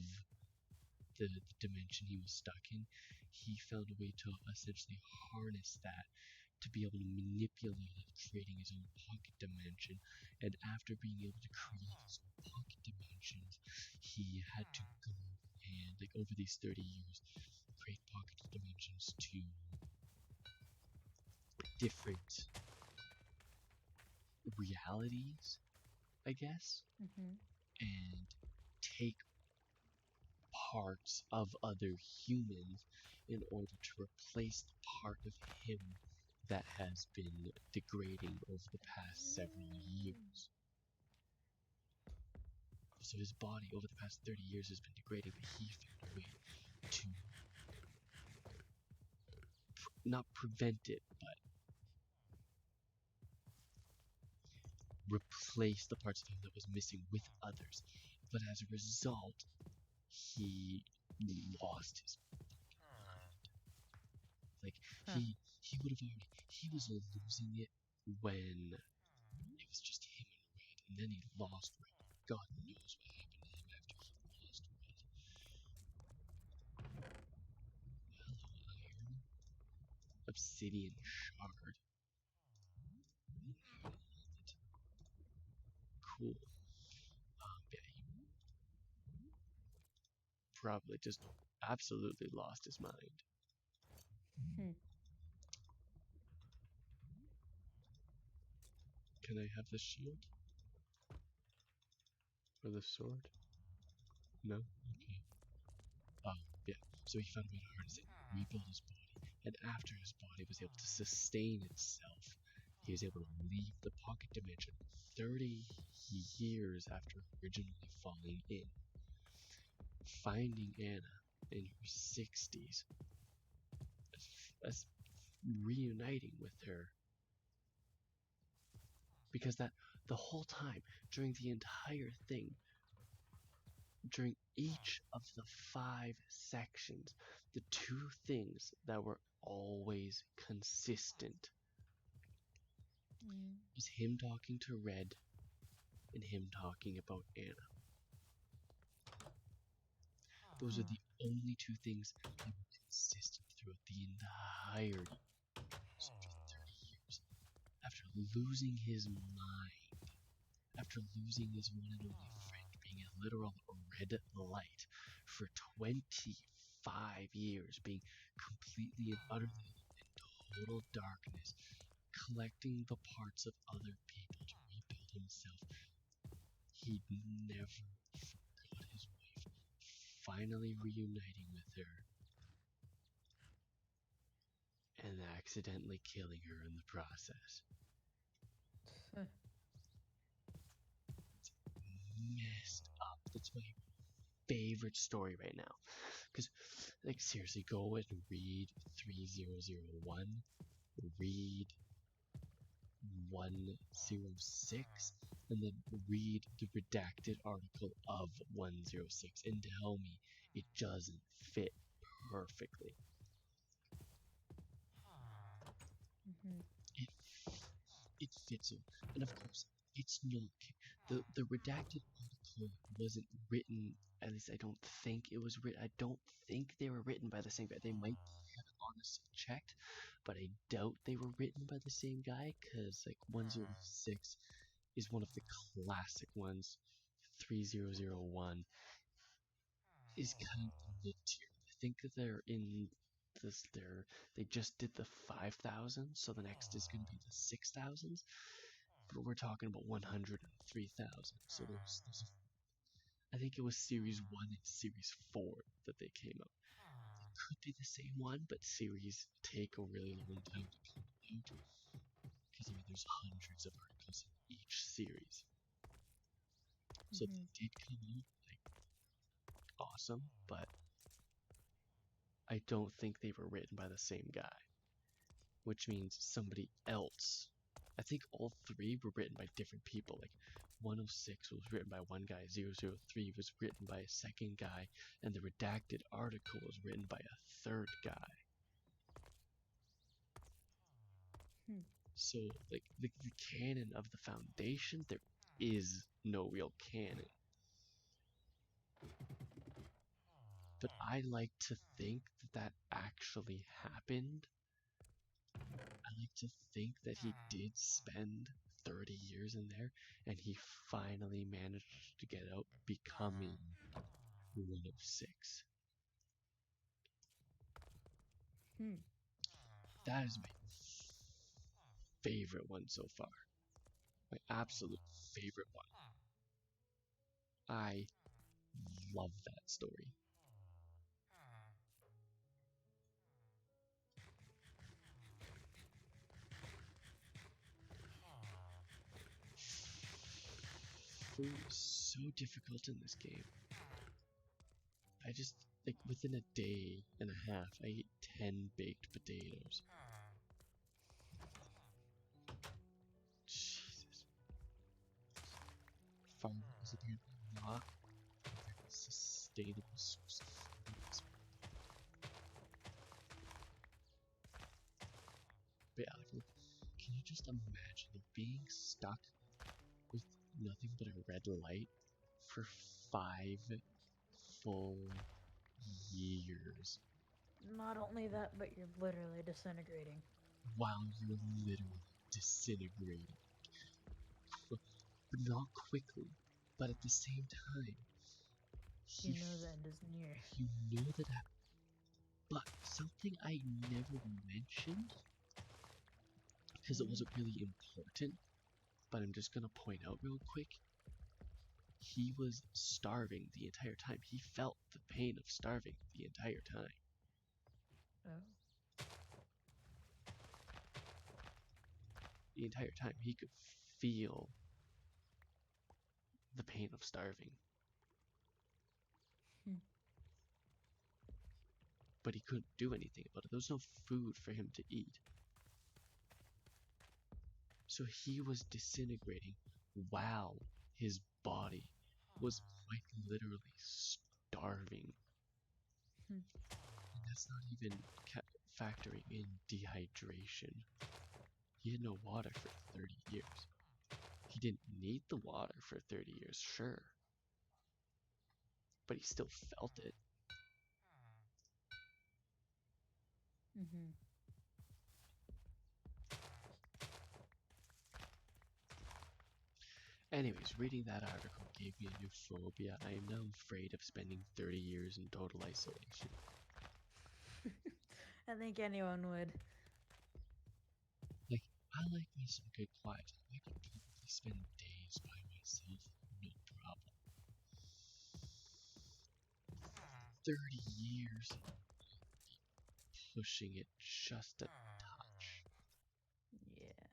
the dimension he was stuck in. He found a way to essentially harness that to be able to manipulate it, creating his own pocket dimension. And after being able to create his own pocket dimensions, he had to go and, like, over these 30 years, create pocket dimensions to different realities, I guess, Mm-hmm. and take parts of other humans in order to replace the part of him that has been degrading over the past several years. So his body over the past 30 years has been degrading, but he found a way to not prevent it, but replace the parts of him that was missing with others. But as a result, he lost his mind. Like Huh. he would have already he was losing it when it was just him and Red, and then he lost Red. God knows what happened to him after he lost Red. Hello, Iron. Obsidian shard. Cool. Yeah, he probably just absolutely lost his mind. Hmm. Can I have the shield? Or the sword? No? Okay. Yeah. So he found a way to harness it, rebuild his body, and after his body was able to sustain itself, he was able to leave the pocket dimension 30 years after originally falling in, finding Anna in her 60s, reuniting with her. Because that the whole time, during the entire thing, during each of the 5 sections, the two things that were always consistent Mm. was him talking to Red and him talking about Anna. Those are the only two things that were consistent throughout the entirety. So after 30 years, after losing his mind, after losing his one and only friend, being a literal red light for 25 years, being completely and utterly in total darkness, collecting the parts of other people to rebuild himself, he never forgot his wife, finally reuniting with her and accidentally killing her in the process. Huh. Messed up. That's my favorite story right now. Because, like, seriously, go and read 3001, read 106, and then read the redacted article of 106 and tell me it doesn't fit perfectly. Mm-hmm. It it fits him, and of course, it's not the redacted article wasn't written. At least I don't think it was written. I don't think they were written by the same guy. They might be, I haven't honestly checked, but I doubt they were written by the same guy because like 106 is one of the classic ones. 3001 is kind of mid tier. I think they're in they just did the 5,000, so the next is going to be the 6,000s. But we're talking about 103,000. So I think it was Series 1 and Series 4 that they came out. They could be the same one, but series take a really long time to come out. Because, I mean, there's hundreds of articles in each series. So they did come out, like, awesome, but I don't think they were written by the same guy. Which means somebody else. I think all three were written by different people. Like 106 was written by one guy, 003 was written by a second guy, and the redacted article was written by a third guy. So, like, the canon of the Foundation, there is no real canon. But I like to think that actually happened. I like to think that he did spend 30 years in there, and he finally managed to get out, becoming 106. That is my favorite one so far. My absolute favorite one. I love that story. Food is so difficult in this game. I just, like, within a day and a half, I ate 10 baked potatoes. Jesus. Farming is apparently not a very sustainable source of food. But yeah, like, can you just imagine being stuck with nothing but a red light for 5 full years? Not only that, but you're literally disintegrating. While you're literally disintegrating. But not quickly, but at the same time. You know the end is near. You know that. But something I never mentioned, because it wasn't really important, but I'm just gonna point out real quick. He was starving the entire time. He felt the pain of starving the entire time. Oh. The entire time he could feel the pain of starving. But he couldn't do anything about it. There was no food for him to eat. So he was disintegrating while his body was quite literally starving. And that's not even factoring in dehydration. He had no water for 30 years. He didn't need the water for 30 years, sure. But he still felt it. Anyways, reading that article gave me a new phobia. I am now afraid of spending 30 years in total isolation. I think anyone would. Like, I like me some good quiet time. I could probably spend days by myself, no problem. 30 years, pushing it just a touch. Yeah.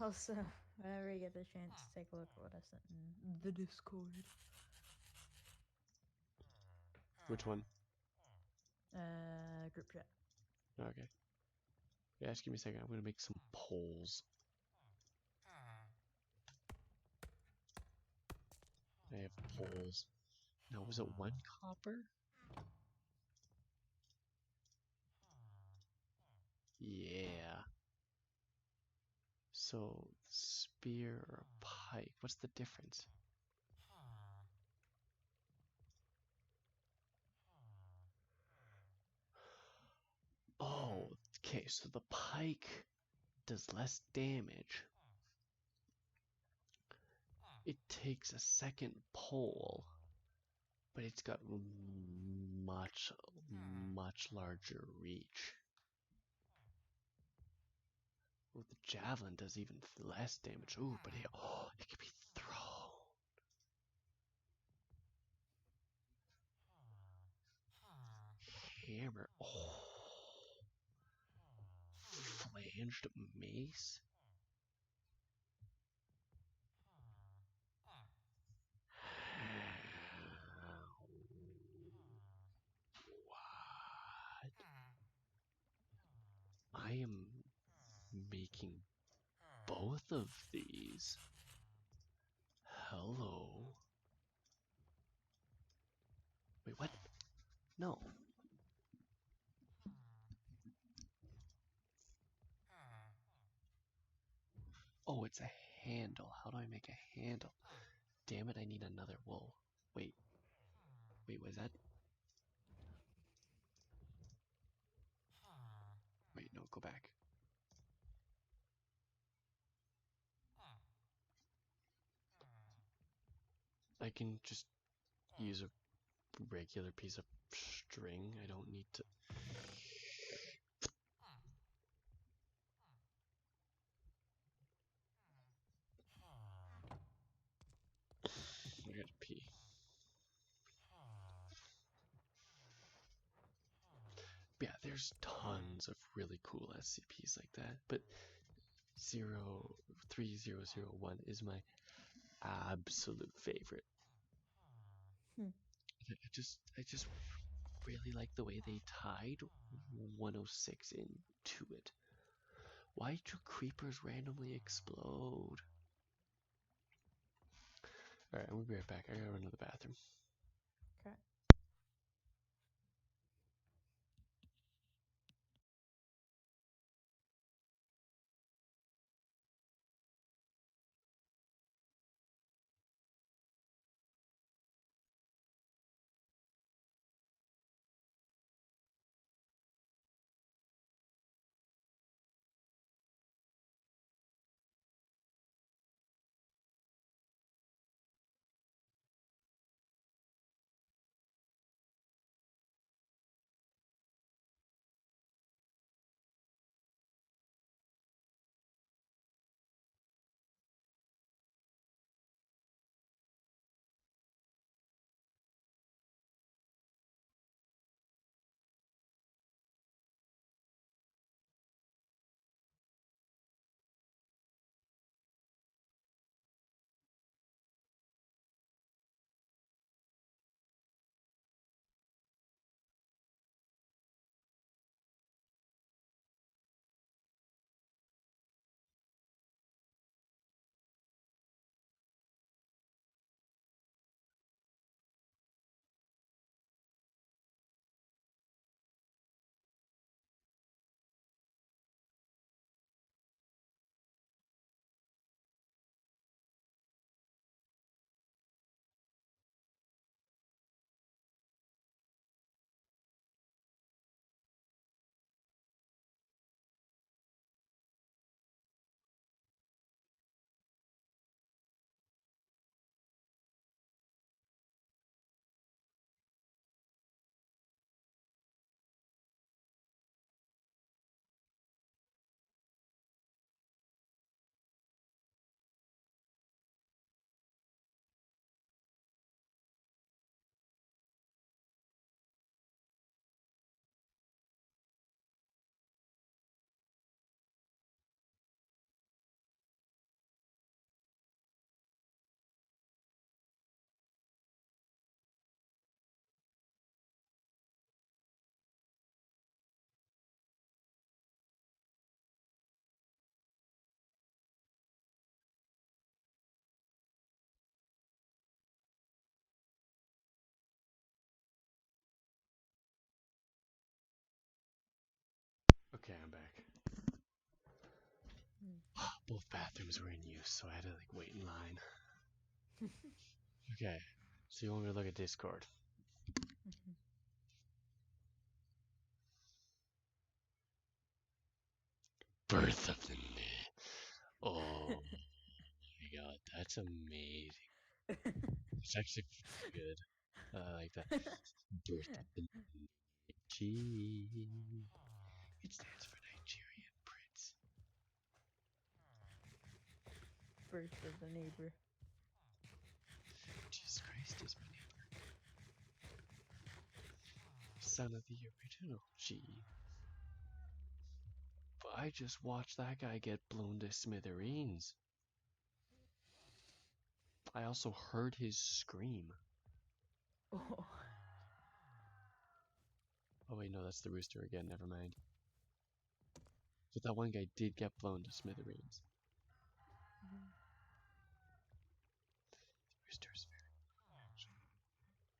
Also, whenever you get the chance, take a look at what I sent in the Discord. Which one? Group chat. Okay. Yeah, just give me a second. I'm gonna make some polls. I have polls. Now, was it 1 copper? Yeah. So, spear or pike? What's the difference? Oh, okay, so the pike does less damage. It takes a second pole, but it's got much, much larger reach. Well, the javelin does even less damage. Ooh, but it can be thrown. Hammer. Oh, flanged mace. What? I am making both of these. Hello. Wait, what? No. Oh, it's a handle. How do I make a handle? Damn it, I need another wool. Wait. Wait, was that? Wait, no, go back. I can just use a regular piece of string. I don't need to. I gotta pee. Yeah, there's tons of really cool SCPs like that, but 03001 is my absolute favorite. I just really like the way they tied 106 into it. Why do creepers randomly explode? Alright, we'll be right back. I gotta run to the bathroom. Okay. Okay, I'm back. Both bathrooms were in use, so I had to wait in line. Okay, so you want me to look at Discord? Birth of the Myth. Oh my god, that's amazing. It's actually good. Like the birth of the G. It stands for Nigerian Prince. Birth of the neighbor. Jesus Christ is my neighbor. Son of the original G. But I just watched that guy get blown to smithereens. I also heard his scream. Oh. Oh wait, no, that's the rooster again, never mind. But that one guy did get blown to smithereens. The rooster's very large.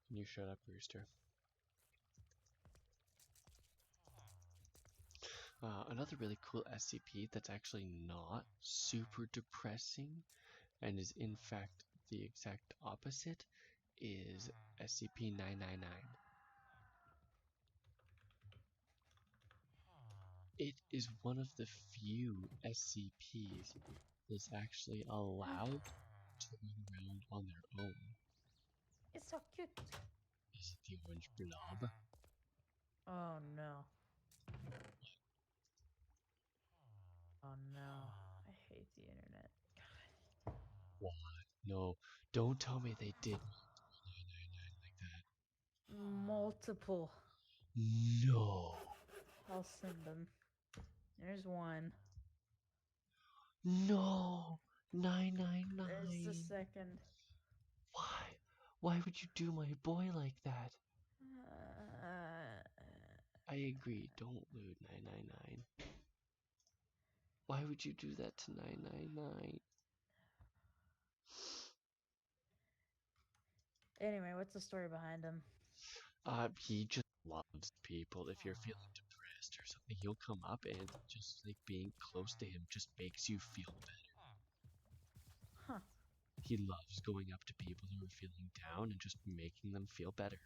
Can you shut up, rooster? Another really cool SCP that's actually not super depressing and is in fact the exact opposite is SCP-999. It is one of the few SCPs that's actually allowed to run around on their own. It's so cute. Is it the orange blob? Oh no. Oh no. I hate the internet. What? No, don't tell me they did 999 like that. Multiple. No. I'll send them. There's one. No. There's 999. the second. Why? Why would you do my boy like that? I agree, don't loot 999. Why would you do that to 999? Anyway, what's the story behind him? He just loves people. If you're feeling depressed or something, he'll come up and just like being close to him just makes you feel better. Huh. He loves going up to people who are feeling down and just making them feel better.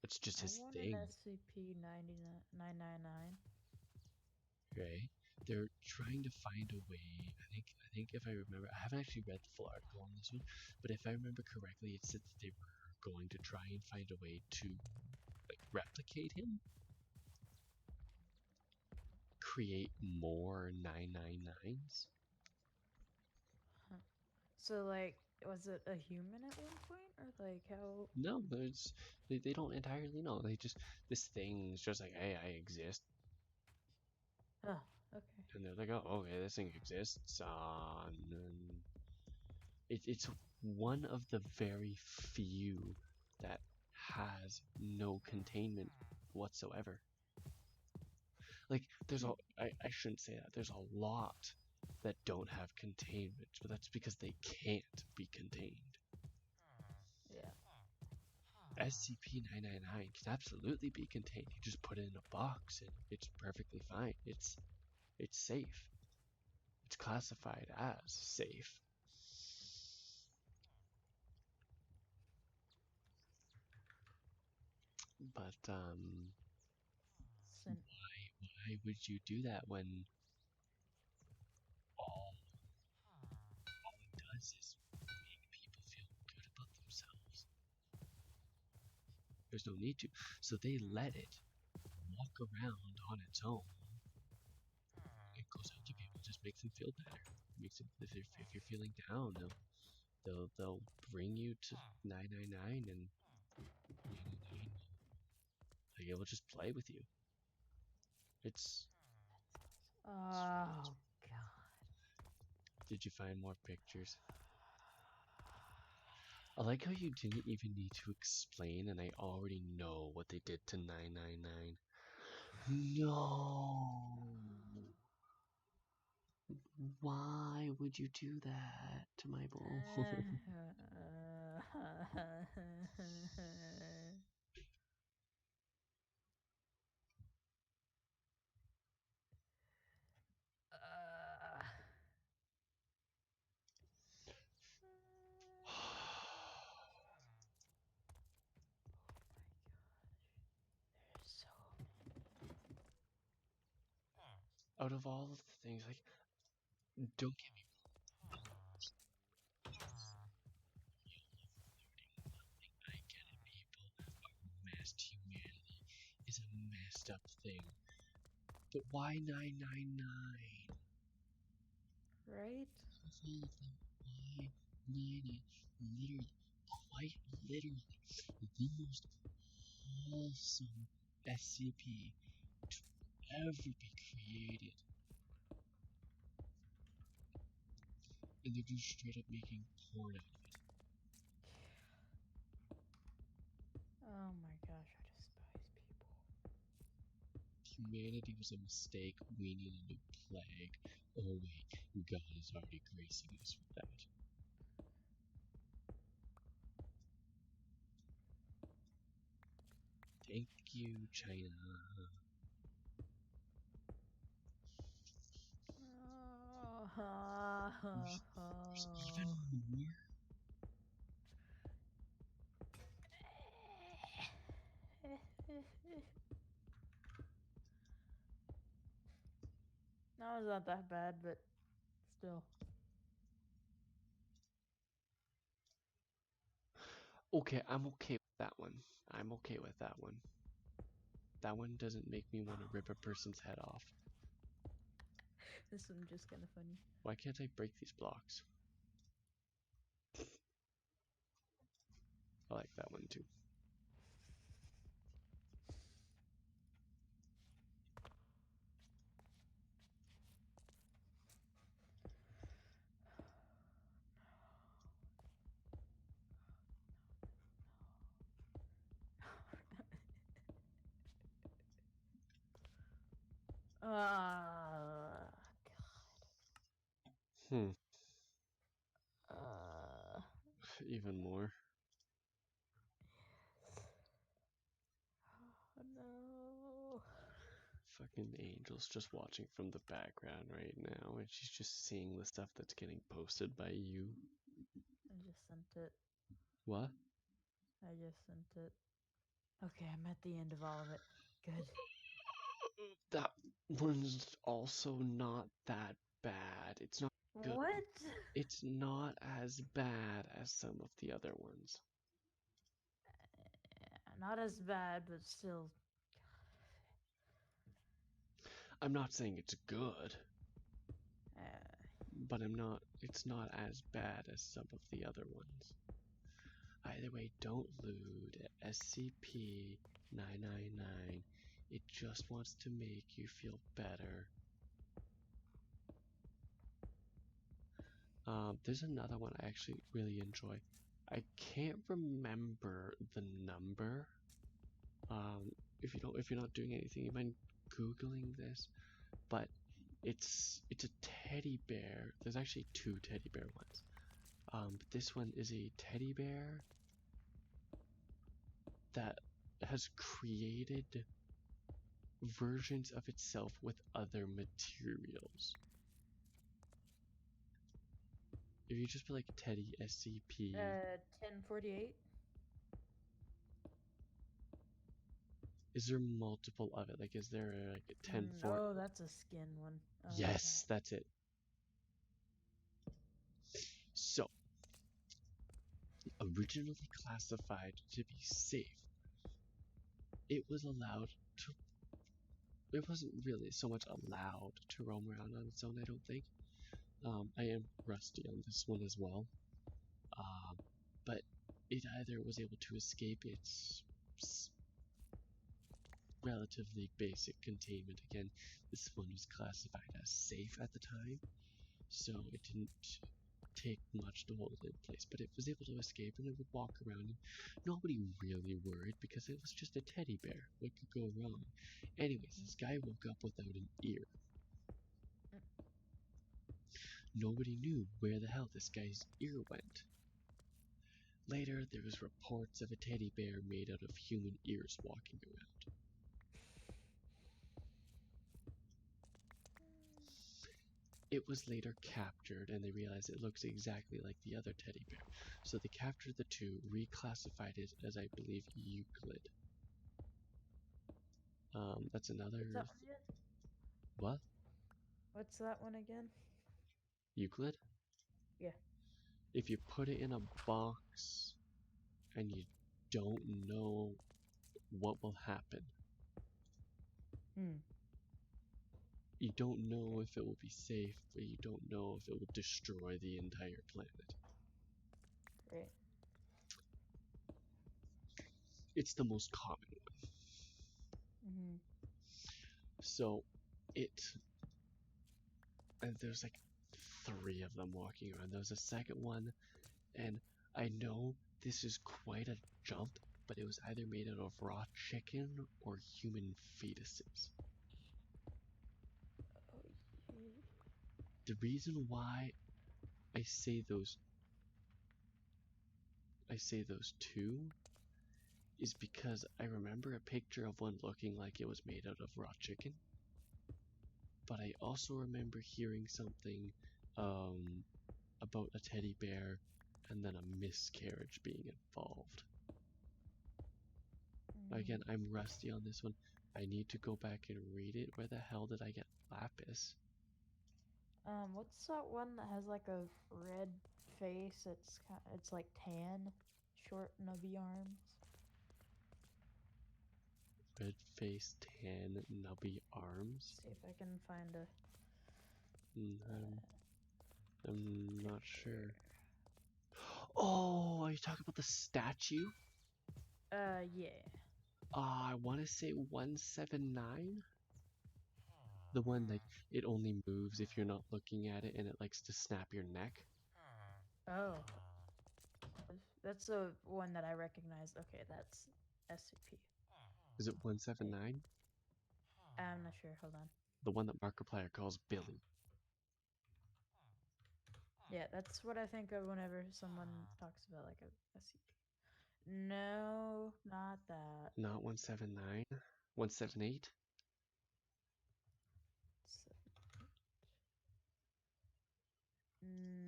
It's just his I want thing. an SCP-999. Okay? They're trying to find a way. I think if I remember, I haven't actually read the full article on this one, but if I remember correctly, it said that they were going to try and find a way to like replicate him, create more 999s. Huh. So, like, was it a human at one point, or like how? No, they don't entirely know. They just this thing's just like, hey, I exist, Oh, okay. and they're like, oh, okay, this thing exists. And it's one of the very few that has no containment whatsoever. Like, I shouldn't say that. There's a lot that don't have containment, but that's because they can't be contained. Yeah. SCP-999 can absolutely be contained. You just put it in a box and it's perfectly fine. It's safe. It's classified as safe. But Sin- why would you do that when all it does is make people feel good about themselves? There's no need to. So they let it walk around on its own. It goes out to people, just makes them feel better. Makes it, if you're feeling down, they'll bring you to 999 and 999 like it will just play with you. It's Oh God. Did you find more pictures? I like how you didn't even need to explain and I already know what they did to 999. No. Why would you do that to my boy? So Out of all of the things, like, don't get me wrong. I 2-step thing. But why 999? Right? Of all of them, why 99? Literally, quite literally, the most wholesome SCP to ever be created. And they're just straight up making porn out of it. Oh my gosh, I despise people. Humanity was a mistake. We need a new plague. Oh wait, God is already gracing us with that. Thank you, China. There's even more? No, it's not that bad, but still. Okay, I'm okay with that one. I'm okay with that one. That one doesn't make me want to rip a person's head off. This one's just kind of funny. Why can't I break these blocks? I like that one too. God. Even more. Oh no. Fucking Angel's just watching from the background right now, and she's just seeing the stuff that's getting posted by you. I just sent it. What? I just sent it. Okay, I'm at the end of all of it. Good. That one's also not that bad. It's not good. What? It's not as bad as some of the other ones. Not as bad, but still. I'm not saying it's good, Uh, but it's not as bad as some of the other ones. Either way, don't loot SCP-999. It just wants to make you feel better. There's another one I actually really enjoy. I can't remember the number. If you're not doing anything, you mind googling this? But it's a teddy bear. There's actually 2 teddy bear ones. But this one is a teddy bear that has created versions of itself with other materials. If you just put like Teddy SCP, 1048. is there multiple of it? Like, is there like a 1040? Oh, that's a skin one. Oh, Yes, that's it. So, originally classified to be safe, it was allowed to. It wasn't really so much allowed to roam around on its own, I don't think. I am rusty on this one as well. But it either was able to escape its relatively basic containment. Again, this one was classified as safe at the time, so it didn't take much to hold it in place, but it was able to escape and it would walk around and nobody really worried because it was just a teddy bear. What could go wrong? Anyways, this guy woke up without an ear. Nobody knew where the hell this guy's ear went. Later, there was reports of a teddy bear made out of human ears walking around. It was later captured and they realized it looks exactly like the other teddy bear. So they captured the 2, reclassified it as, I believe, Euclid. That's another... What's that one again? What? What's that one again? Euclid? Yeah. If you put it in a box and you don't know what will happen, Hmm. You don't know if it will be safe, but you don't know if it will destroy the entire planet. Right. It's the most common one. Mm-hmm. So, and there's like 3 of them walking around. There's a second one, and I know this is quite a jump, but it was either made out of raw chicken or human fetuses. Oh, yeah. The reason why I say those two is because I remember a picture of one looking like it was made out of raw chicken, but I also remember hearing something about a teddy bear and then a miscarriage being involved. Again, I'm rusty on this one. I need to go back and read it. Where the hell did I get lapis? What's that one that has like a red face? It's like tan, short, nubby arms. Red face, tan, nubby arms. See if I can find a I'm not picture. sure. Oh, are you talking about the statue? Yeah. I want to say 179. The one like it only moves if you're not looking at it, and it likes to snap your neck. Oh, that's the one that I recognize. Okay, that's SCP. Is it 179? I'm not sure. Hold on. The one that Markiplier calls Billy. Yeah, that's what I think of whenever someone talks about like a SCP. No, not that. Not 179. 178.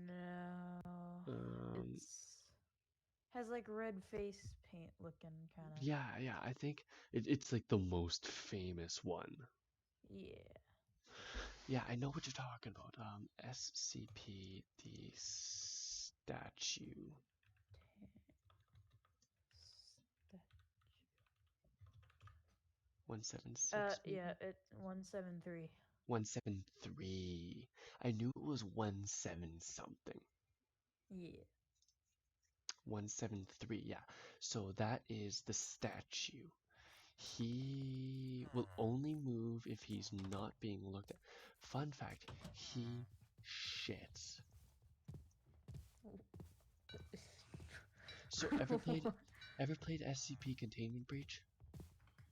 No, Um, it's has like red face paint looking kind of. yeah. I think it's like the most famous one. Yeah. Yeah, I know what you're talking about. SCP, the statue. Sta- 176 yeah, maybe? it's 173. 173. I knew it was 17 something. Yeah. 173, yeah. So that is the statue. He will only move if he's not being looked at. Fun fact, he shits. So ever played SCP Containment Breach?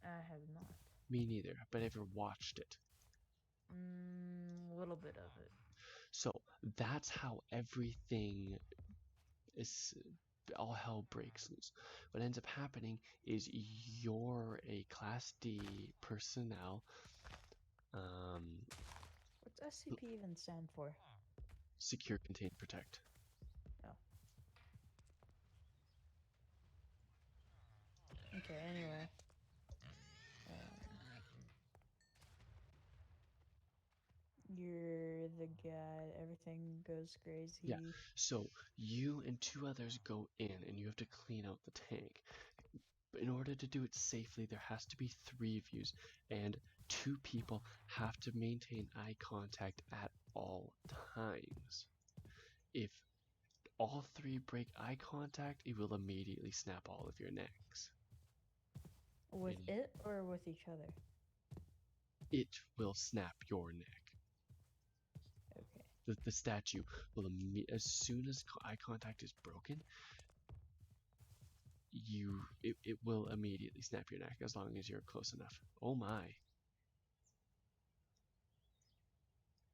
I have not. Me neither, but ever watched it. A little bit of it. So that's how everything is, all hell breaks loose. What ends up happening is you're a Class D personnel. What's SCP even stand for? Secure, contain, protect. Oh. Okay, anyway. You're the guy, everything goes crazy. Yeah. So you and 2 others go in and you have to clean out the tank. But in order to do it safely, there has to be 3 of you, and 2 people have to maintain eye contact at all times. If all 3 break eye contact, it will immediately snap all of your necks. With And it or with each other? it will snap your neck. Okay. The statue will as soon as eye contact is broken, it will immediately snap your neck as long as you're close enough. Oh my.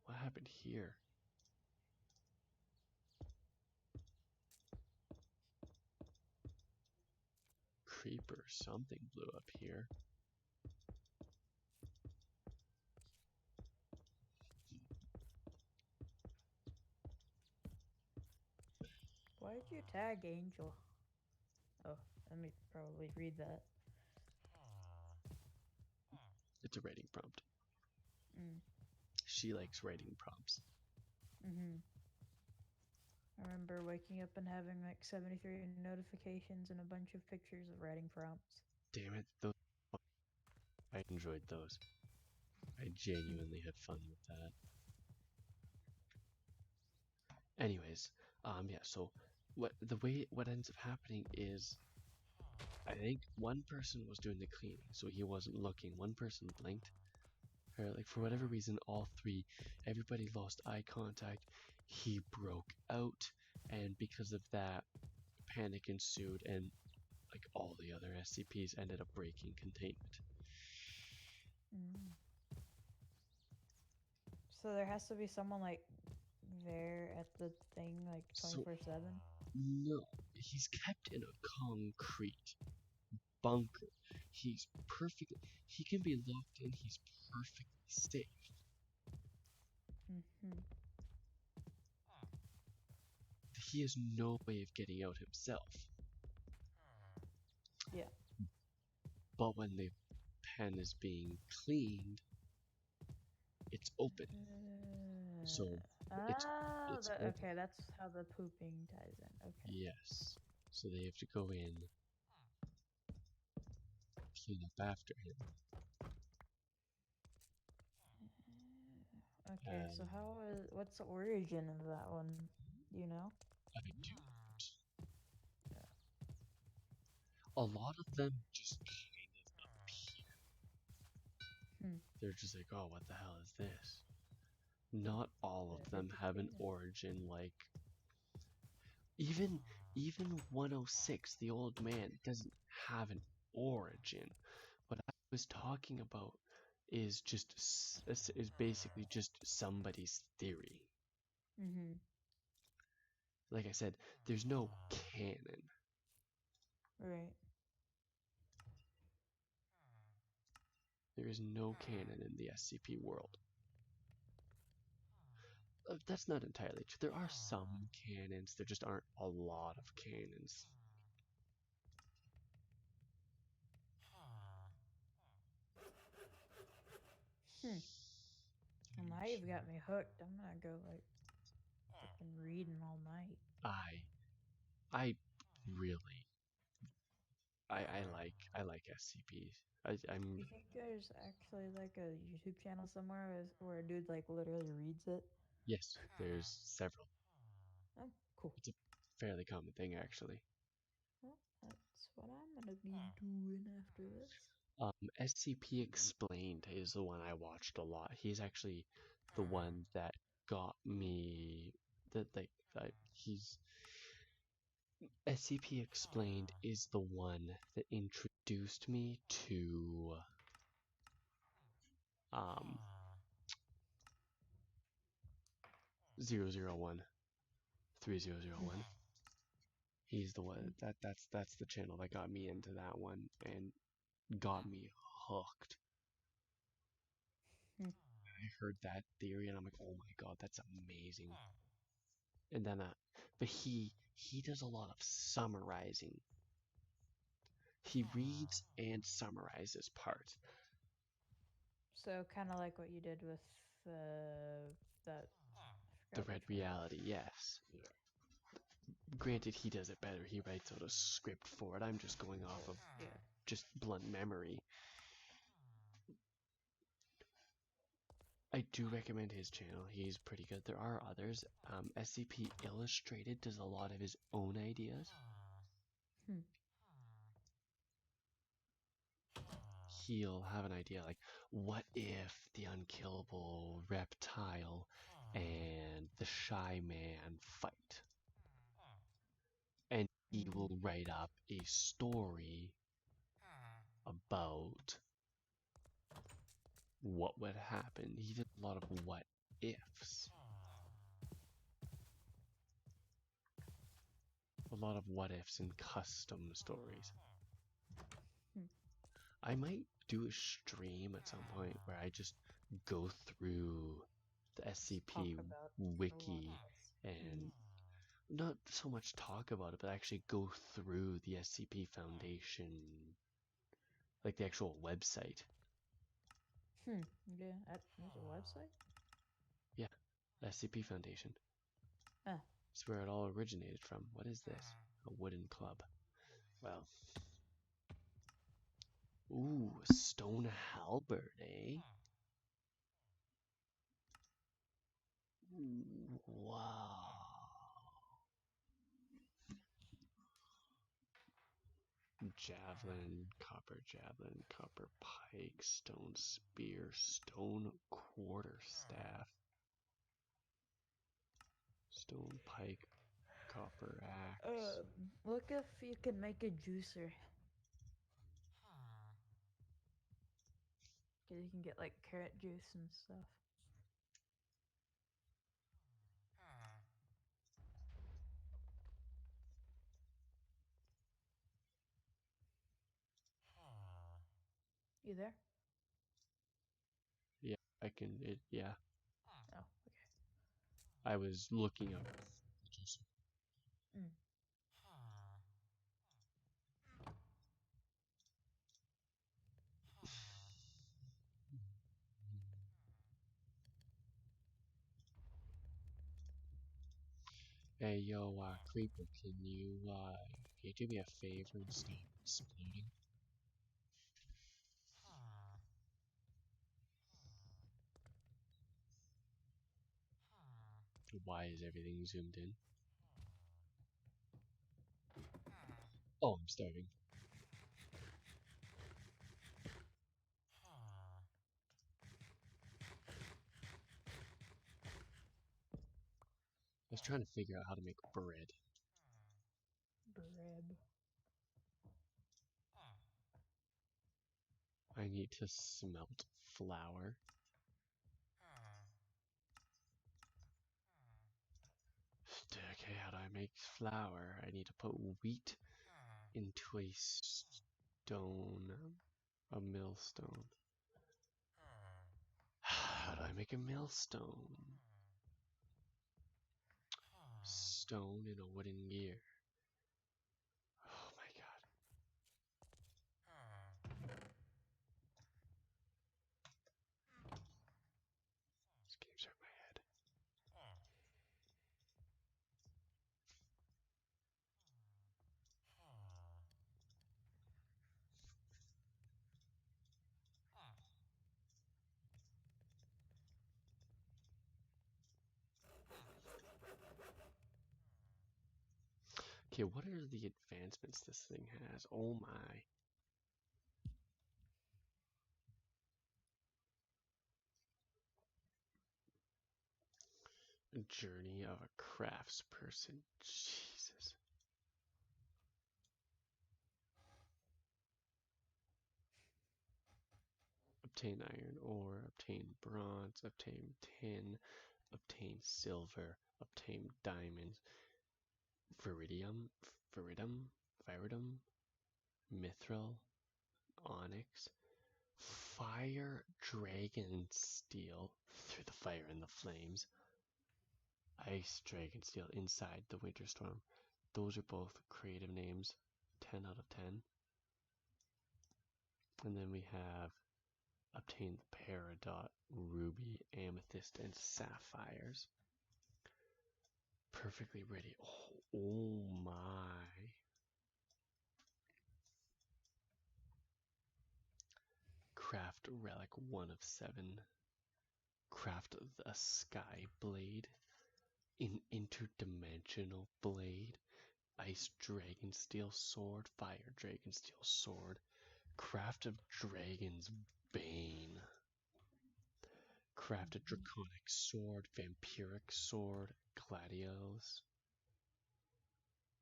What happened here? Creeper, something blew up here. Why did you tag Angel? Oh, let me probably read that. It's a writing prompt. Mm. She likes writing prompts. I remember waking up and having like 73 notifications and a bunch of pictures of writing prompts. Damn it, those, I enjoyed those. I genuinely had fun with that. Anyways, yeah, so what ends up happening is I think one person was doing the cleaning, so he wasn't looking. One person blinked, or like for whatever reason, all three, everybody lost eye contact. He broke out, and because of that, panic ensued, and like all the other SCPs ended up breaking containment. Mm. So there has to be someone like there at the thing like So 24/7. no, he's kept in a concrete bunker. He's perfectly. He can be locked in. He's perfectly safe. Mm-hmm. He has no way of getting out himself. Yeah. But when the pen is being cleaned, it's open. So it's Oh, it's open. okay, that's how the pooping ties in. Okay. Yes. So they have to go in, clean up after him. Okay, so what's the origin of that one? Do you know? I do. A lot of them just kind of appear. Hmm. They're just like, oh, what the hell is this? Not all of them have an origin like even even 106, the old man, doesn't have an origin. What I was talking about is is basically just somebody's theory. Mm-hmm. Like I said, there's no canon. Right. There is no canon in the SCP world. That's not entirely true. There are some canons, there just aren't a lot of canons. Hmm. Well, now you've got me hooked. I'm gonna go like fucking reading all night. I really I like SCPs. I'm You think there's actually like a YouTube channel somewhere where a dude like literally reads it? Yes, there's several. Oh, cool. It's a fairly common thing actually. Well, that's what I'm gonna be doing after this. SCP Explained is the one I watched a lot. He's actually the one that got me he's SCP Explained is the one that introduced me to um 001 3001. He's the one that's the channel that got me into that one and got me hooked. Hmm. I heard that theory and I'm like, oh my god, that's amazing. And then but he does a lot of summarizing. He reads and summarizes parts. So kind of like what you did with that. I The forgot Red which one it was. Reality, yes. Yeah. Granted, he does it better. He writes out a script for it. I'm just going off of Yeah. just blunt memory. I do recommend his channel. He's pretty good. There are others. SCP Illustrated does a lot of his own ideas. Hmm. He'll have an idea like, what if the unkillable reptile and the shy man fight? And he will write up a story about what would happen. He did a lot of what ifs. A lot of what ifs and custom stories. Hmm. I might do a stream at some point where I just go through the SCP Talk about wiki a lot. and not so much talk about it, but actually go through the SCP Foundation, like the actual website. Hmm. Yeah. There's a website. Yeah, SCP Foundation. Ah. That's where it all originated from. What is this? A wooden club. Well. Ooh, a stone halberd, eh? Wow. Javelin, copper pike, stone spear, stone quarterstaff, stone pike, copper axe. Look if you can make a juicer. Cause you can get like carrot juice and stuff. You there? Yeah, I can. Yeah, Oh, okay. I was looking up. Mm. Hey, yo, Creeper, can you do me a favor and stop exploding? Why is everything zoomed in? Oh, I'm starving. I was trying to figure out how to make bread. Bread. I need to smelt flour. Okay, how do I make flour? I need to put wheat into a stone, a millstone. How do I make a millstone? Stone in a wooden gear. Oh my god. This game's hurt my head. Okay, what are the advancements this thing has? Oh my. Journey of a craftsperson. Jesus. Obtain iron ore, obtain bronze, obtain tin, obtain silver, obtain diamonds, viridum, mithril, onyx, fire dragon steel through the fire and the flames, ice dragon steel inside the winter storm. Those are both creative names. 10 out of 10. And then we have obtain the peridot, ruby, amethyst, and sapphires. Perfectly ready. Oh my. Craft relic 1 of 7. Craft the sky blade. An interdimensional blade. Ice dragon steel sword. Fire dragon steel sword. Craft of dragon's bane. Craft a draconic sword. Vampiric sword. Gladios.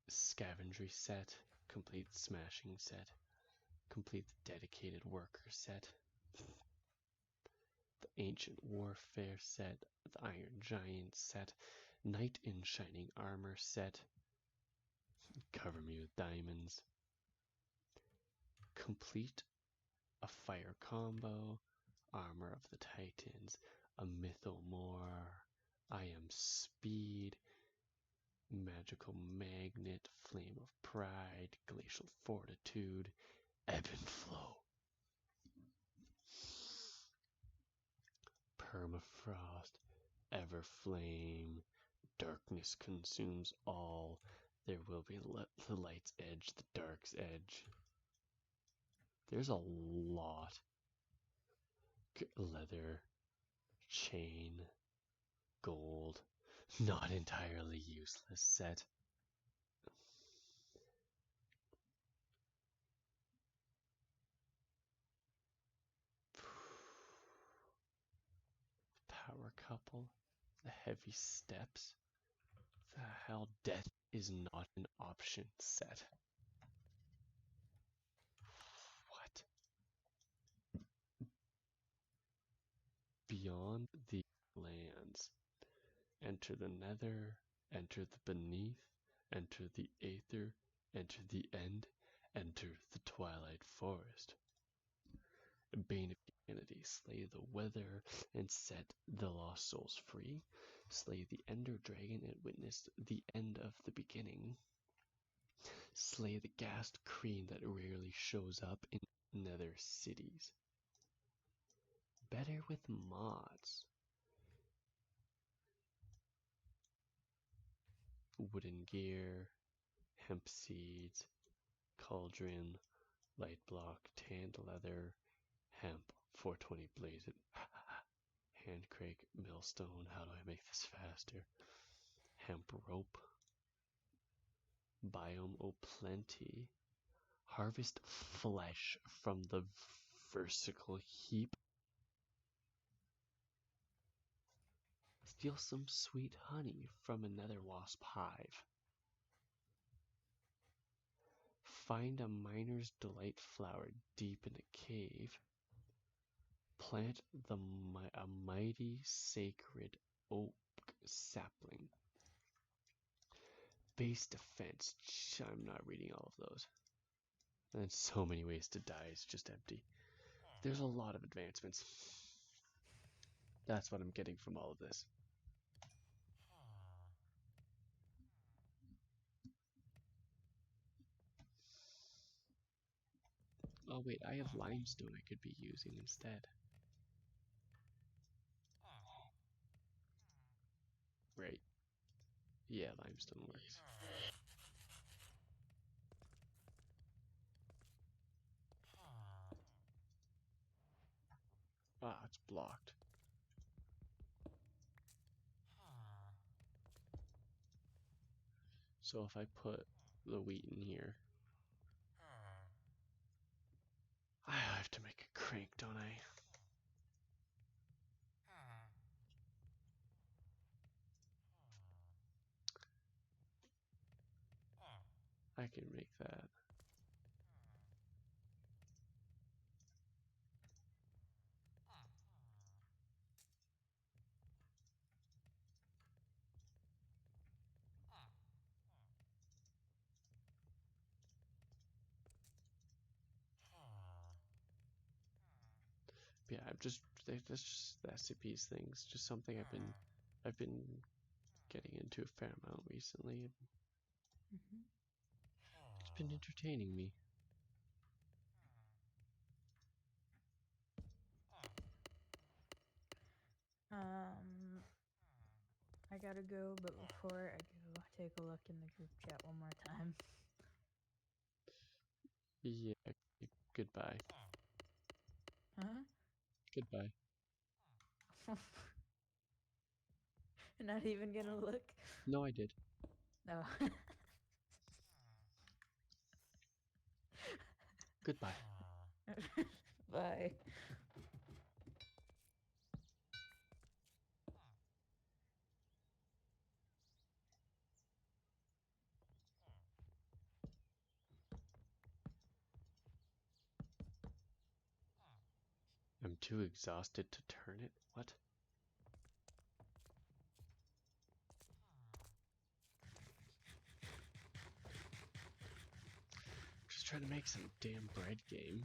Scavenger set. Complete smashing set. Complete the dedicated worker set. The ancient warfare set. The iron giant set. Knight in shining armor set. Cover me with diamonds. Complete a fire combo. Armor of the Titans. A mythomore. I am speed. Magical magnet. Flame of pride. Glacial fortitude. Ebb and flow. Permafrost, Everflame, darkness consumes all. There will be the light's edge, the dark's edge. There's a lot. Leather, chain, gold. Not entirely useless set. Power couple, the heavy steps. The hell, death is not an option set. What? Beyond the lands. Enter the nether, enter the beneath, enter the aether, enter the end, enter the twilight forest. Bane of humanity, slay the weather and set the lost souls free. Slay the ender dragon and witness the end of the beginning. Slay the ghast cream that rarely shows up in nether cities. Better with mods. Wooden gear, hemp seeds, cauldron, light block, tanned leather, hemp, 420 blazed, hand crake, millstone, how do I make this faster? Hemp rope, biome plenty, harvest flesh from the vertical heap, steal some sweet honey from another wasp hive, find a miner's delight flower deep in a cave, plant a mighty sacred oak sapling. Base defense. I'm not reading all of those. And so many ways to die is just empty. There's a lot of advancements. That's what I'm getting from all of this. Oh wait, I have limestone I could be using instead. Right. Yeah, limestone works. Ah, it's blocked. So if I put the wheat in here, I have to make a crank, don't I? I can make that. Yeah, that's just recipes things. Just something I've been getting into a fair amount recently. Mm-hmm. It's been entertaining me. I gotta go, but before I go, take a look in the group chat one more time. Yeah, goodbye. Huh? Goodbye. You're not even gonna look? No, I did. No. Goodbye. Bye. I'm too exhausted to turn it. What? Just trying to make some damn bread game.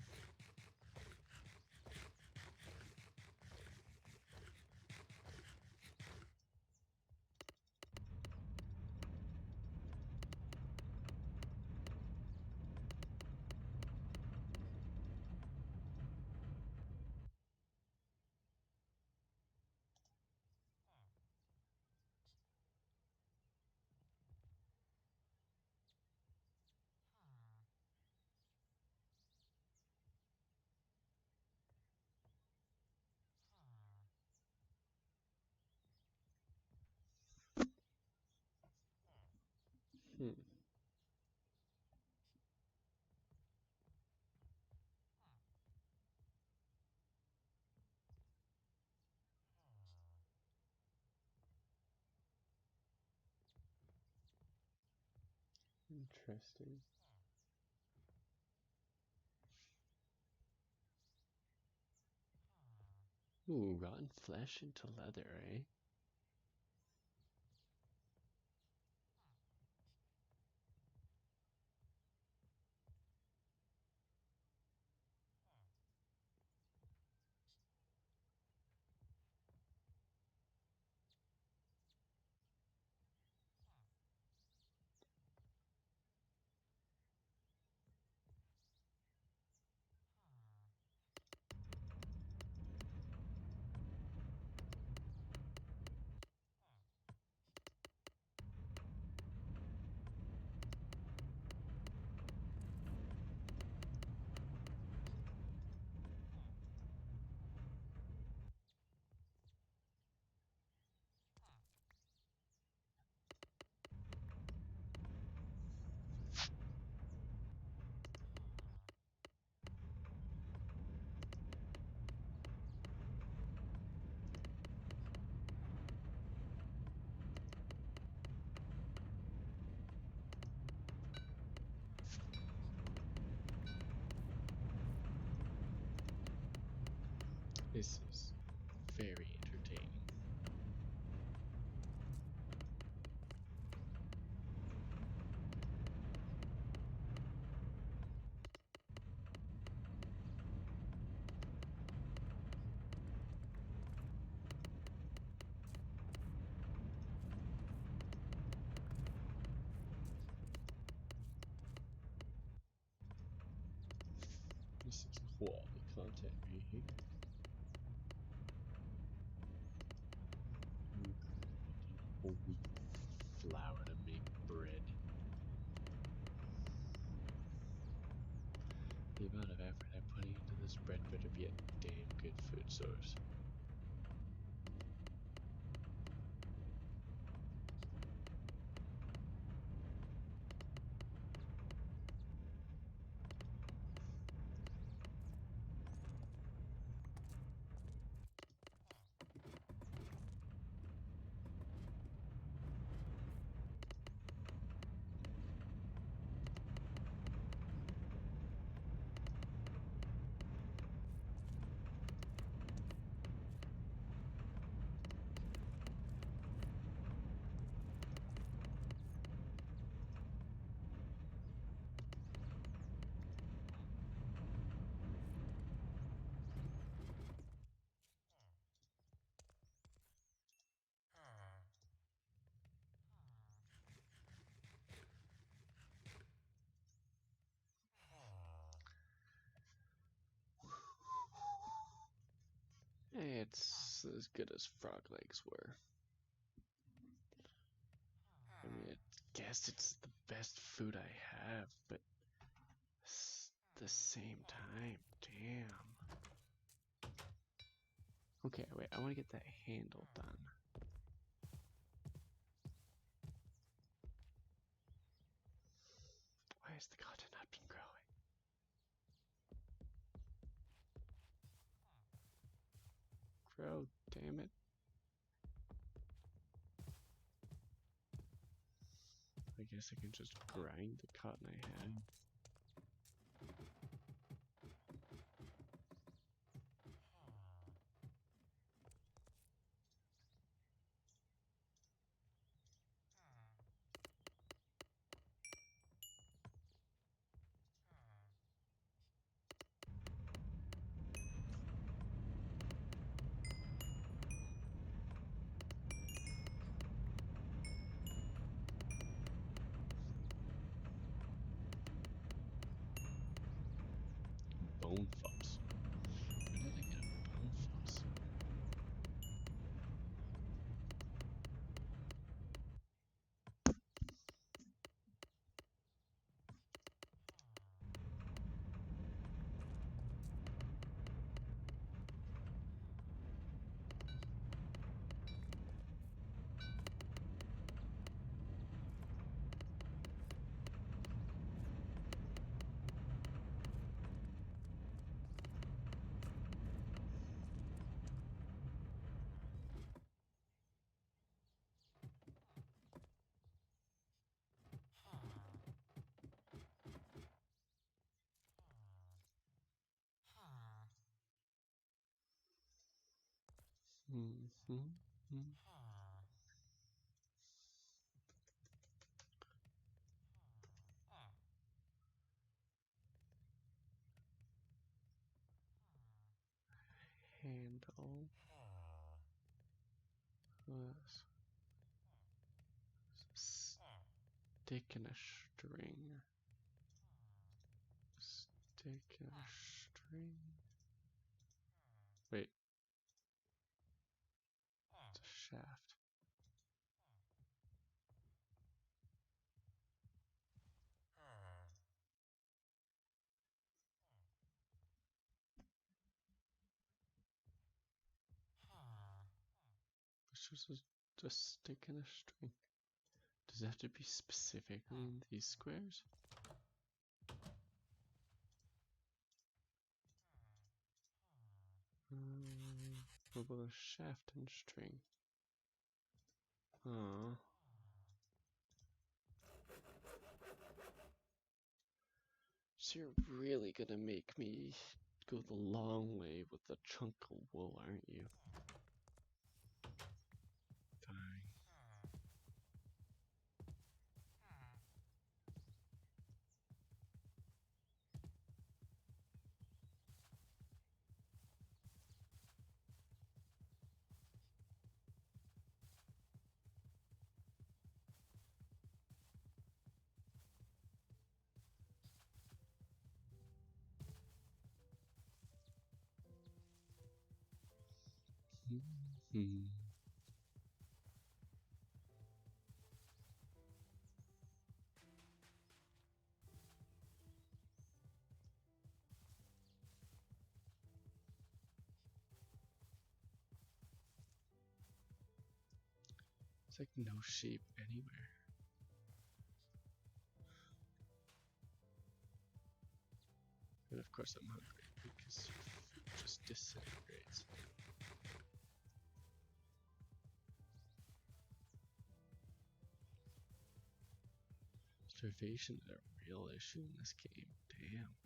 Interesting. Ooh, rotten flesh into leather, eh? This is very entertaining. This is quality content right here. Whole wheat flour to make bread. The amount of effort I'm putting into this bread better be a damn good food source. It's as good as frog legs were. I mean, I guess it's the best food I have, but at the same time, damn. Okay, wait, I want to get that handle done. Why has the cotton not been growing? Grow, damn it. I guess I can just grind the cotton I had. Bone fuzz. Where did I get a bone fuzz? Handle. Stick and a string. Stick and a string. Wait. It's a shaft. It's just a stick and a string. Does it have to be specifically in these squares? What about a shaft and string? Oh. So you're really gonna make me go the long way with a chunk of wool, aren't you? Fine. It's like no shape anywhere. And of course I'm hungry because food just disintegrates. Starvation is a real issue in this game. Damn.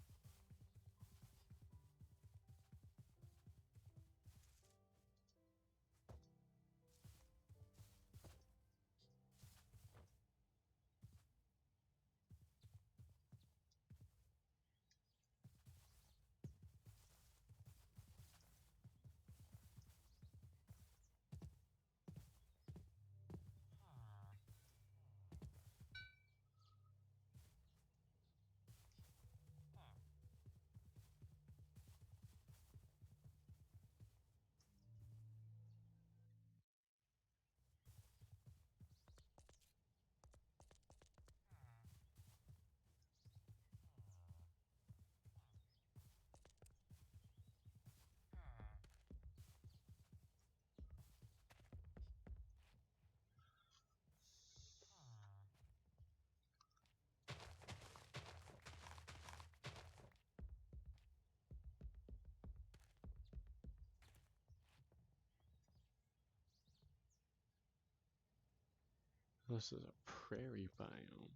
This is a prairie biome.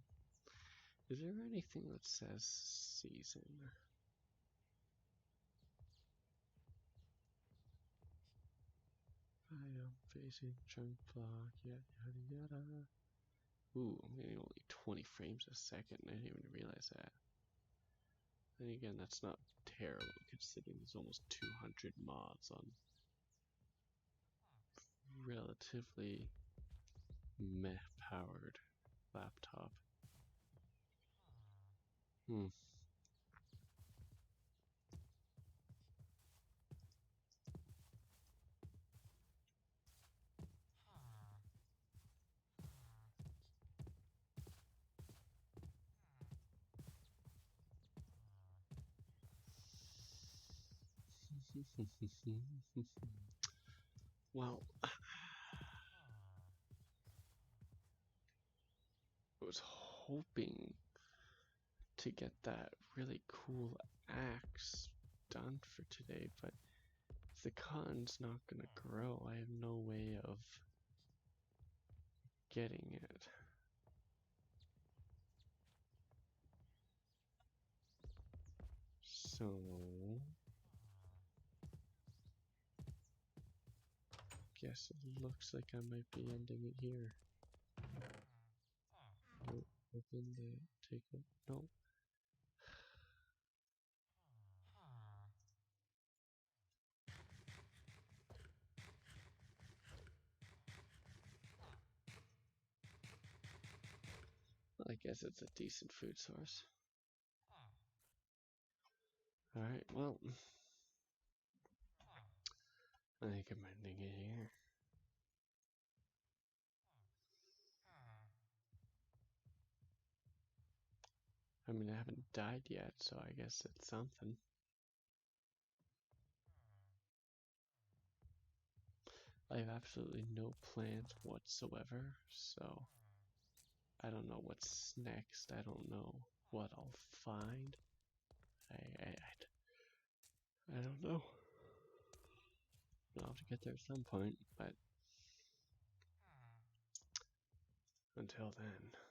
Is there anything that says season? Biome facing chunk block, yada yada yada. Ooh, I'm getting only 20 frames a second. I didn't even realize that. Then again, that's not terrible considering there's almost 200 mods on relatively meh powered laptop. Well, I was hoping to get that really cool axe done for today, but if the cotton's not gonna grow, I have no way of getting it. So guess it looks like I might be ending it here. Nope, open that, take it, no. I guess it's a decent food source. Alright, well, I think I'm ending it here. I mean, I haven't died yet, so I guess it's something. I have absolutely no plans whatsoever, so I don't know what's next. I don't know what I'll find. I don't know. I'll have to get there at some point, but until then.